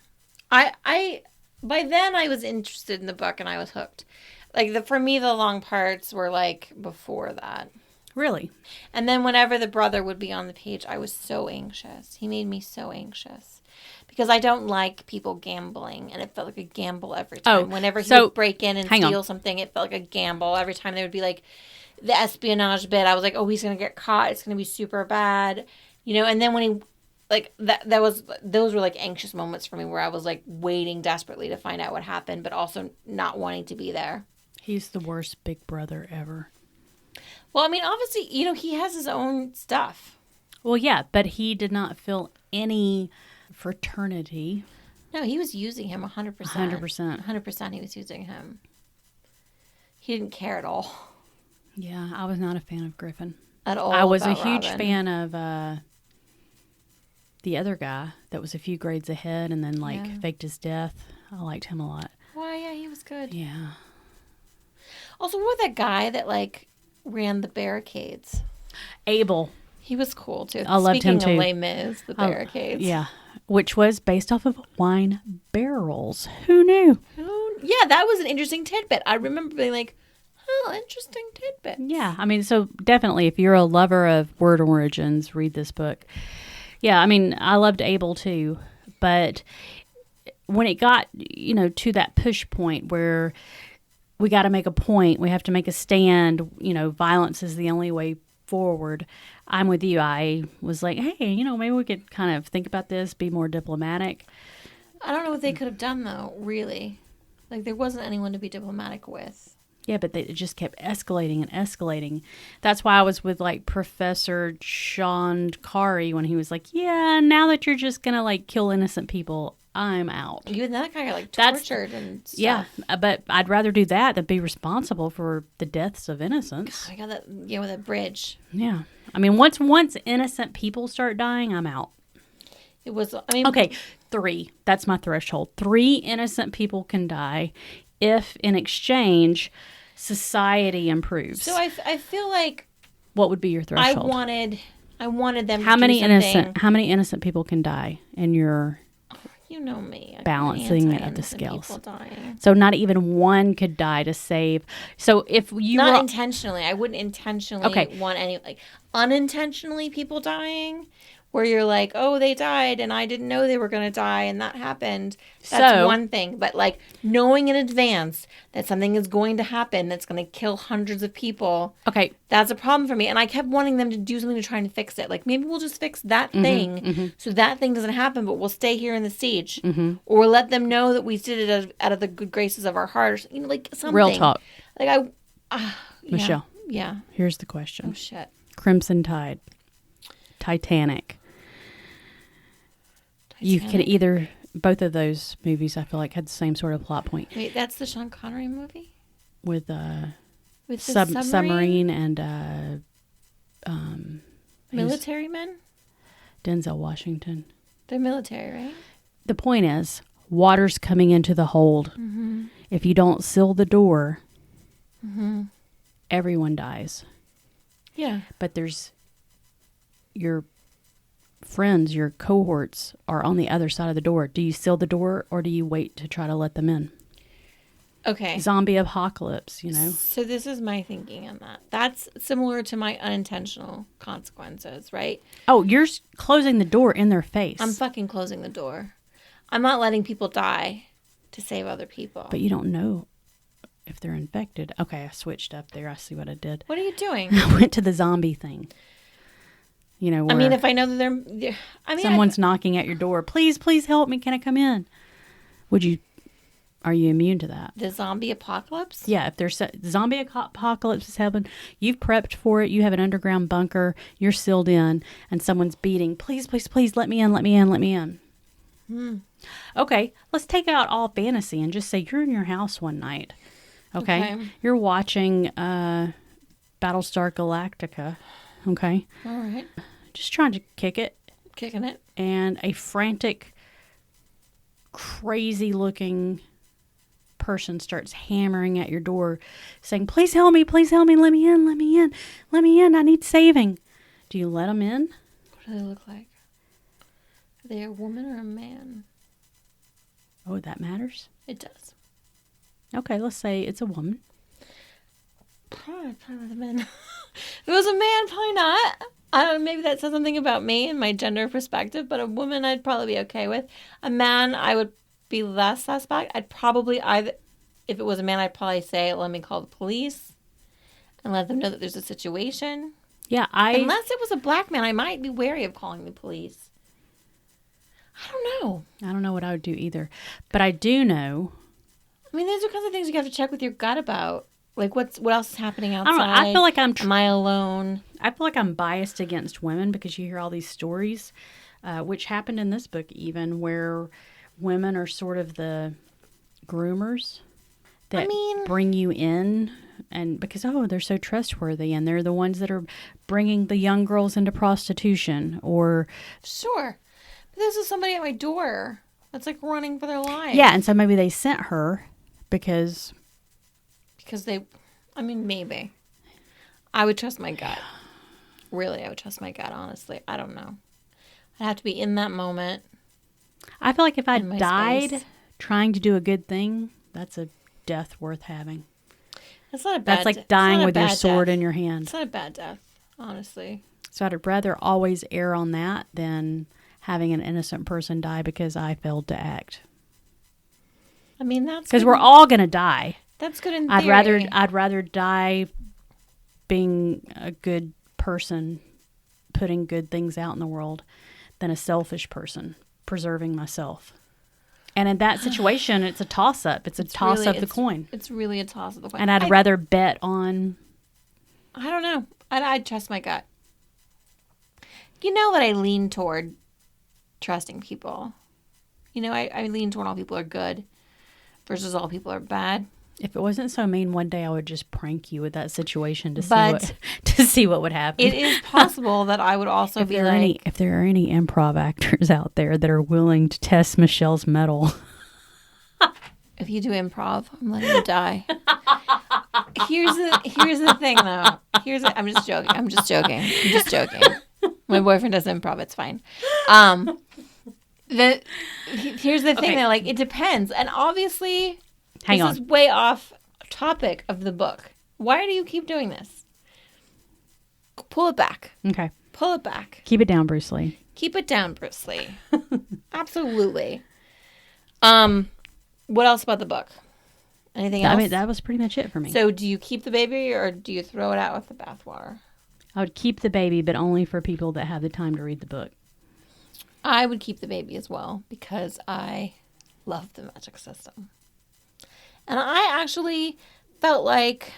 I by then I was interested in the book and I was hooked. Like for me, the long parts were like before that. Really? And then whenever the brother would be on the page, I was so anxious. He made me so anxious. Because I don't like people gambling, and it felt like a gamble every time. Whenever he would break in and steal something, it felt like a gamble. Every time there would be like the espionage bit, I was like, oh, he's going to get caught. It's going to be super bad. And then when he, like, those were like anxious moments for me where I was like waiting desperately to find out what happened, but also not wanting to be there. He's the worst big brother ever. Well, I mean, obviously, he has his own stuff. Well, yeah, but he did not feel any fraternity. No, he was using him 100%. 100%. 100% he was using him. He didn't care at all. Yeah, I was not a fan of Griffin. At all. I was a huge fan of the other guy that was a few grades ahead and then faked his death. I liked him a lot. Why, yeah, he was good. Yeah. Also, what that guy that ran the barricades? Abel. He was cool too. I loved him too. Speaking of Les Mis, the barricades. Yeah. Which was based off of wine barrels. Who knew? Yeah, that was an interesting tidbit. I remember being like, oh, interesting tidbit. Yeah. I mean, so definitely if you're a lover of word origins, read this book. Yeah. I mean, I loved Abel too. But when it got, to that push point where we got to make a point, we have to make a stand, violence is the only way forward. I'm with you. I was like, hey, maybe we could kind of think about this, be more diplomatic. I don't know what they could have done, though, really. There wasn't anyone to be diplomatic with. Yeah, but it just kept escalating and escalating. That's why I was with, Professor Sean Kari when he was like, yeah, now that you're just going to, kill innocent people, I'm out. You and that guy got, tortured and stuff. Yeah, but I'd rather do that than be responsible for the deaths of innocents. God, I got that, with that bridge. Yeah. I mean, once innocent people start dying, I'm out. It was, Okay, 3. That's my threshold. 3 innocent people can die if, in exchange, society improves. So I feel like... What would be your threshold? I wanted them how to many do something. How many innocent people can die in your... You know me. Balancing of the scales. So not even one could die to save. So if you not intentionally, I wouldn't intentionally want any unintentionally people dying, where you're like, oh, they died and I didn't know they were going to die and that happened. That's one thing. But knowing in advance that something is going to happen that's going to kill hundreds of people. Okay. That's a problem for me. And I kept wanting them to do something to try and fix it. Maybe we'll just fix that thing so that thing doesn't happen, but we'll stay here in the siege. Or let them know that we did it out of the good graces of our heart. Or, something. Real talk. Michelle. Yeah. Here's the question. Oh, shit. Crimson Tide. Titanic. You can either... Both of those movies, I feel like, had the same sort of plot point. Wait, that's the Sean Connery movie? With the submarine and... military men? Denzel Washington. They're military, right? The point is, water's coming into the hold. If you don't seal the door, everyone dies. Yeah. But there's your friends, your cohorts are on the other side of the door. Do you seal the door or do you wait to try to let them in? Okay. Zombie apocalypse, you know? So this is my thinking on that. That's similar to my unintentional consequences, right? Oh, you're closing the door in their face. I'm fucking closing the door. I'm not letting people die to save other people. But you don't know if they're infected. Okay, I switched up there. I see what I did. What are you doing? I went to the zombie thing. You know, where if I know that someone's knocking at your door. Please, please help me. Can I come in? Are you immune to that? The zombie apocalypse? Yeah, if there's zombie apocalypse is happening, you've prepped for it, you have an underground bunker, you're sealed in, and someone's beating, please, please, please, let me in, let me in, let me in. Okay, let's take out all fantasy and just say you're in your house one night. Okay? You're watching Battlestar Galactica. Okay? All right. Just trying to kick it. Kicking it. And a frantic, crazy-looking person starts hammering at your door saying, please help me, let me in, let me in, let me in, I need saving. Do you let them in? What do they look like? Are they a woman or a man? Oh, that matters? It does. Okay, let's say it's a woman. Probably with a man. If it was a man, probably not. I don't know, maybe that says something about me and my gender perspective, but a woman I'd probably be okay with. A man, I would be less suspect. I'd probably if it was a man, I'd probably say, let me call the police and let them know that there's a situation. Yeah, unless it was a black man, I might be wary of calling the police. I don't know. I don't know what I would do either. But I do know. I mean, those are kinds of things you have to check with your gut about. Like, what else is happening outside? I don't know. I feel like am I alone? I feel like I'm biased against women because you hear all these stories, which happened in this book even, where women are sort of the groomers that bring you in, and because they're so trustworthy, and they're the ones that are bringing the young girls into prostitution, or sure, but this is somebody at my door that's like running for their lives. Yeah, and so maybe they sent her because maybe I would trust my gut. Really, I would trust my gut. Honestly, I don't know. I'd have to be in that moment. I feel like if I died trying to do a good thing, that's a death worth having. That's not a bad. That's like dying with your sword in your hand. It's not a bad death, honestly. So I'd rather always err on that than having an innocent person die because I failed to act. I mean, that's because we're all gonna die. That's good in theory. I'd rather die being a good person, putting good things out in the world, than a selfish person preserving myself. And in that situation, it's a toss-up. It's a toss of the coin. It's really a toss of the coin. And I'd rather bet on... I don't know. I'd trust my gut. You know that I lean toward trusting people. You know, I lean toward all people are good versus all people are bad. If it wasn't so mean, one day I would just prank you with that situation to see what would happen. It is possible that I would also if there are any improv actors out there that are willing to test Michelle's mettle. If you do improv, I'm letting you die. Here's the thing, though. I'm just joking. My boyfriend does improv. It's fine. Here's the thing, though. Like, it depends, and obviously. This is way off topic of the book. Why do you keep doing this? Pull it back. Okay. Pull it back. Keep it down, Bruce Lee. Keep it down, Bruce Lee. Absolutely. What else about the book? Anything else? I mean, that was pretty much it for me. So do you keep the baby or do you throw it out with the bathwater? I would keep the baby, but only for people that have the time to read the book. I would keep the baby as well because I love the magic system. And I actually felt like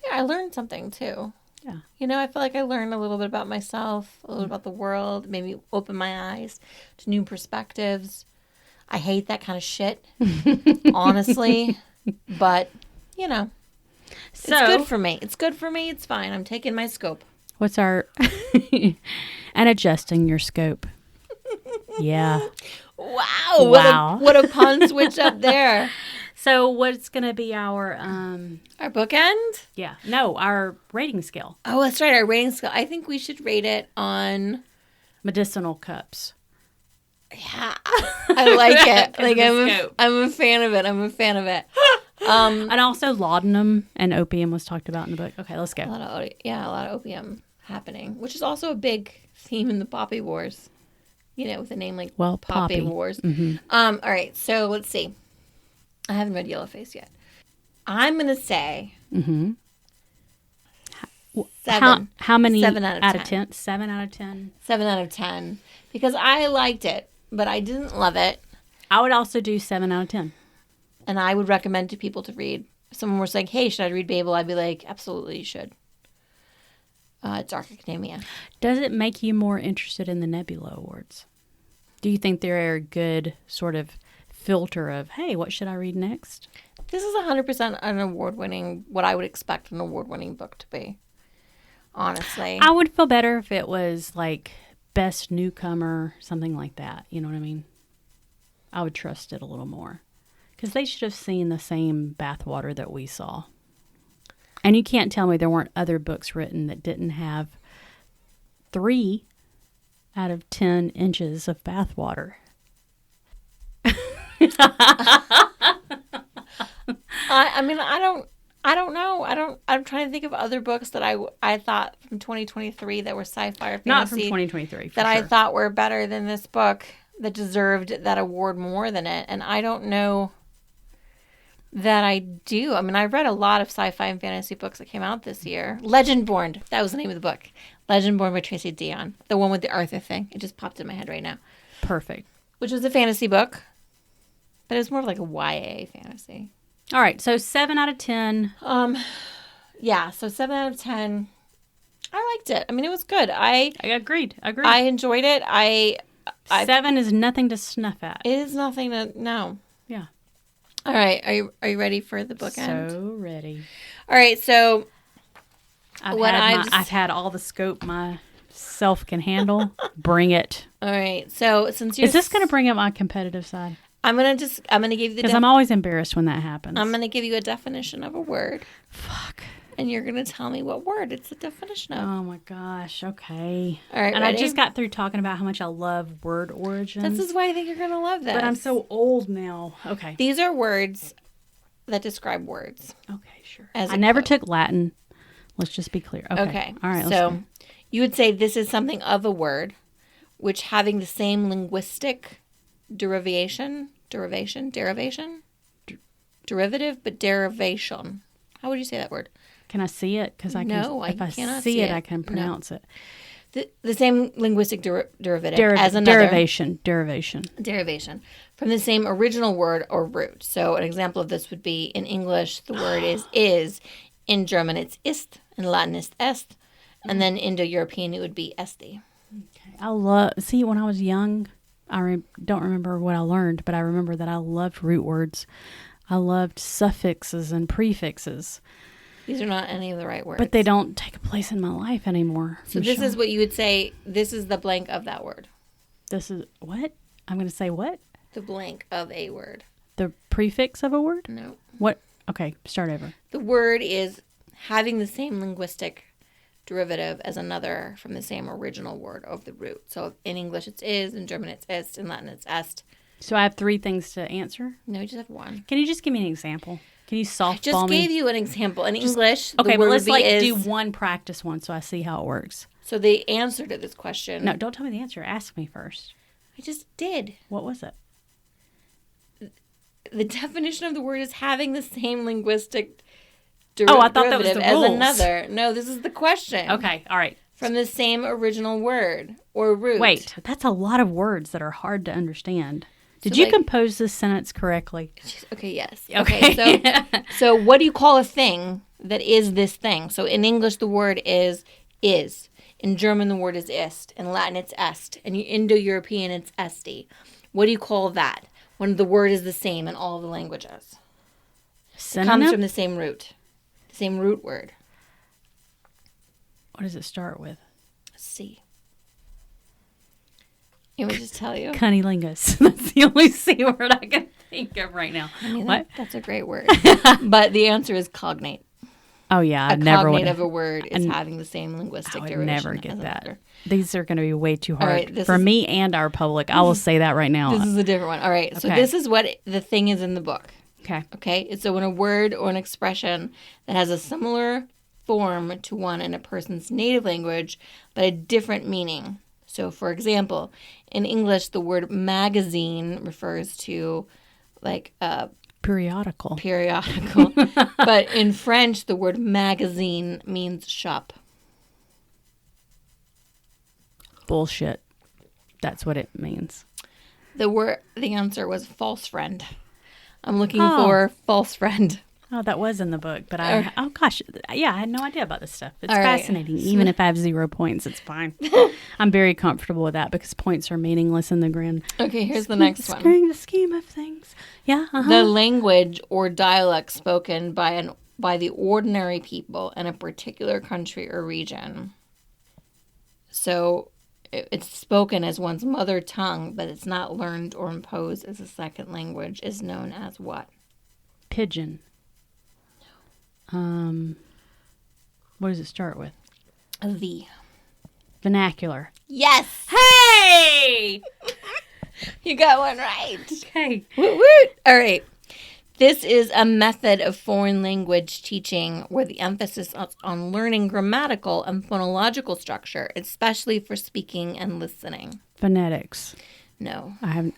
I learned something too. Yeah. You know, I feel like I learned a little bit about myself, a little about the world, maybe open my eyes to new perspectives. I hate that kind of shit, honestly. But, you know, it's good for me. It's good for me. It's fine. I'm taking my scope. What's our... and adjusting your scope. Yeah. Wow. What a pun switch up there. So what's going to be our bookend? Yeah. No, our rating scale. Oh, that's right. Our rating scale. I think we should rate it on medicinal cups. Yeah. I like it. Like I'm a fan of it. I'm a fan of it. And also laudanum and opium was talked about in the book. Okay, let's go. A lot of opium happening, which is also a big theme in the Poppy Wars. You know, with a name like Poppy Wars. Mm-hmm. All right, so let's see. I haven't read Yellowface yet. I'm gonna say 7. How many 7 out of 10? 7 out of 10. 7 out of 10 because I liked it, but I didn't love it. I would also do 7 out of 10. And I would recommend to people to read. If someone was like, hey, should I read Babel? I'd be like, absolutely, you should. It's Dark Academia. Does it make you more interested in the Nebula Awards? Do you think they're a good sort of filter of, hey, what should I read next? This is 100% an award-winning, what I would expect an award-winning book to be, honestly. I would feel better if it was like best newcomer, something like that. You know what I mean? I would trust it a little more. Because they should have seen the same bathwater that we saw. And you can't tell me there weren't other books written that didn't have 3 out of 10 inches of bathwater. I don't know. I'm trying to think of other books that I thought from 2023 that were sci-fi or fantasy. Not from 2023, that I thought were better than this book that deserved that award more than it. And I don't know that I do. I mean, I read a lot of sci-fi and fantasy books that came out this year. Legendborn. That was the name of the book. Legendborn by Tracy Deonn. The one with the Arthur thing. It just popped in my head right now. Perfect. Which was a fantasy book. But it was more like a YA fantasy. All right. So 7 out of 10. Yeah. So 7 out of 10. I liked it. I mean, it was good. I agreed. I enjoyed it. 7 is nothing to snuff at. It is nothing to... No. Yeah. All right. Are you ready for the bookend? So ready. All right. So I've had all the scope myself can handle. Bring it. All right. So since you're... Is this going to bring up my competitive side? I'm going to give you the... Because I'm always embarrassed when that happens. I'm going to give you a definition of a word. Fuck. And you're going to tell me what word it's the definition of. Oh, my gosh. Okay. All right, and ready? I just got through talking about how much I love word origins. This is why I think you're going to love this. But I'm so old now. Okay. These are words that describe words. Okay, sure. I never took Latin. Let's just be clear. Okay. All right. So you would say this is something of a word which having the same linguistic derivation, but derivation. How would you say that word? Can I see it? Because if I cannot see it, I can pronounce it. The same linguistic derivative as another. Derivation. From the same original word or root. So an example of this would be in English, the word is. In German, it's ist. In Latin, it's est. And then Indo-European, it would be esti. Okay. When I was young, I don't remember what I learned, but I remember that I loved root words. I loved suffixes and prefixes. These are not any of the right words. But they don't take a place in my life anymore. So Michele. This is what you would say, this is the blank of that word. This is what? I'm going to say what? The blank of a word. The prefix of a word? No. What? Okay, start over. The word is having the same linguistic derivative as another from the same original word of the root. So in English it's is, in German it's ist, in Latin it's est. So I have 3 things to answer? No, you just have 1. Can you just give me an example? Can you softball me? I just gave you an example. In English, okay, the word but let's is, do one practice one so I see how it works. So the answer to this question... No, don't tell me the answer. Ask me first. I just did. What was it? The definition of the word is having the same linguistic I thought that was the as rules. Another. No, this is the question. Okay, all right. From the same original word or root. Wait, that's a lot of words that are hard to understand. Did you compose this sentence correctly? Okay, yes. Okay. So what do you call a thing that is this thing? So in English, the word is. In German, the word is ist. In Latin, it's est. In Indo-European, it's esti. What do you call that when the word is the same in all the languages? Synonym? It comes from the same root. The same root word. What does it start with? C. You want me to just tell you? Cunnilingus. That's the only C word I can think of right now. I mean, What? that's a great word. But the answer is cognate. Oh, yeah. A cognate of a word is having the same linguistic I would derivation never as get that. another. These are going to be way too hard right, for me and our public. I will say that right now. This is a different one. All right. So Okay. this is what the thing is in the book. Okay. Okay. So when a word or an expression that has a similar form to one in a person's native language, but a different meaning. So, for example, in English, the word magazine refers to like a Periodical. But in French, the word magazine means shop. Bullshit. That's what it means. The answer was false friend. I'm looking for false friend. Oh, that was in the book, but I had no idea about this stuff. It's All right. fascinating. Even if I have 0 points, it's fine. I'm very comfortable with that because points are meaningless in the grand Okay, here's the next one. the scheme of things. Yeah. The language or dialect spoken by the ordinary people in a particular country or region. So it's spoken as one's mother tongue, but it's not learned or imposed as a second language, is known as what? Pigeon. What does it start with? The. Vernacular. Yes! Hey! You got one right. Okay. Woot woot! All right. This is a method of foreign language teaching where the emphasis is on learning grammatical and phonological structure, especially for speaking and listening. Phonetics. No. I have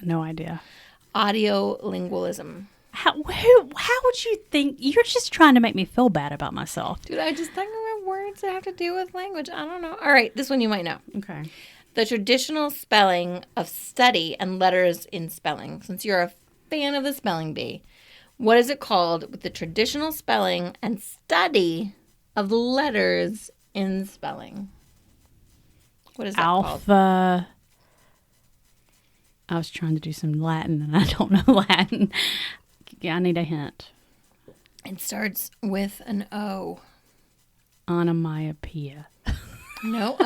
no idea. Audiolingualism. How would you think? You're just trying to make me feel bad about myself. Dude, I just think of words that have to do with language. I don't know. All right, this one you might know. Okay. The traditional spelling of study and letters in spelling. Since you're a fan of the spelling bee, what is it called with the traditional spelling and study of letters in spelling? What is that called? Alpha. I was trying to do some Latin and I don't know Latin. Yeah, I need a hint. It starts with an O. Onomatopoeia. No,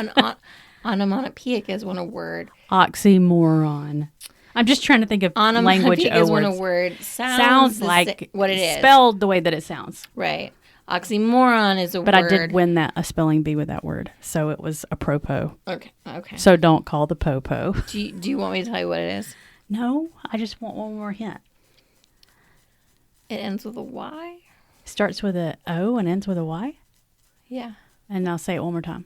onomatopoeic is when a word. Oxymoron. I'm just trying to think of language Onomatopoeic is when a words. word Sounds like what it is. Spelled the way that it sounds. Right. Oxymoron is a word. But I did win a spelling bee with that word. So it was apropos. Okay. So don't call the popo. Do you want me to tell you what it is? No, I just want one more hint. It ends with a Y? Starts with a O and ends with a Y? Yeah. And I'll say it one more time.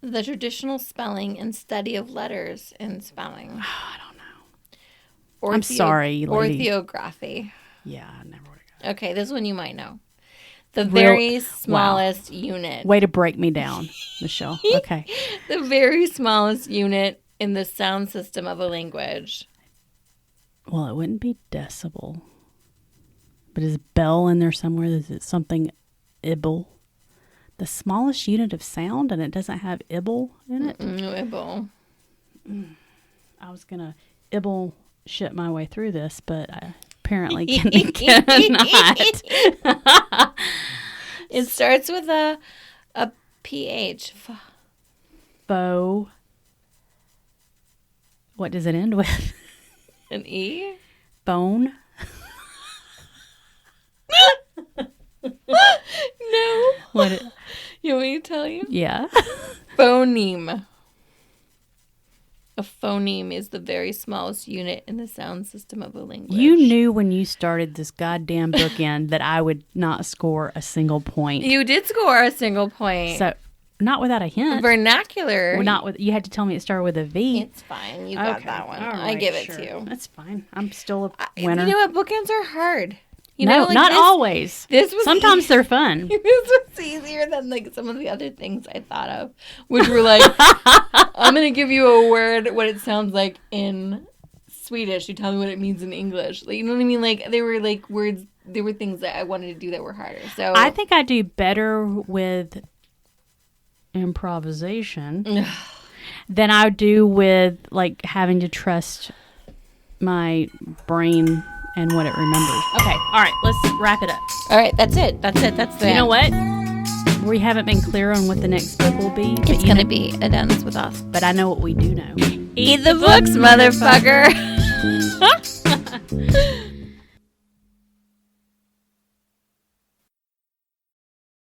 The traditional spelling and study of letters in spelling. Oh, I don't know. I'm sorry, lady. Orthography. Yeah, I never would have got it. Okay, this one you might know. The very smallest unit. Way to break me down, Michelle. Okay. The very smallest unit in the sound system of a language. Well, it wouldn't be decibel. But is bell in there somewhere? Is it something ibble? The smallest unit of sound and it doesn't have ibble in it? No ibble. I was going to ibble shit my way through this, but I apparently cannot. It starts with a PH. Bow. What does it end with? An E? Bone. No. What? You want me to tell you? Yeah. Phoneme. A phoneme is the very smallest unit in the sound system of a language. You knew when you started this goddamn bookend that I would not score a single point. You did score a single point. So, not without a hint. Vernacular. Well, not with. You had to tell me it started with a V. It's fine. You got that one. I give it to you. That's fine. I'm still a winner. You know what? Bookends are hard. Not always. This was sometimes they're fun. This was easier than like some of the other things I thought of, which were like, I'm gonna give you a word, what it sounds like in Swedish. You tell me what it means in English. Like, you know what I mean? Like they were like words. They were things that I wanted to do that were harder. So I think I do better with improvisation than I do with like having to trust my brain and what it remembers. Okay, all right, let's wrap it up. All right, that's it. That's the You know what? We haven't been clear on what the next book will be. It's going to be A Dance With Us. But I know what we do know. Eat the books, motherfucker.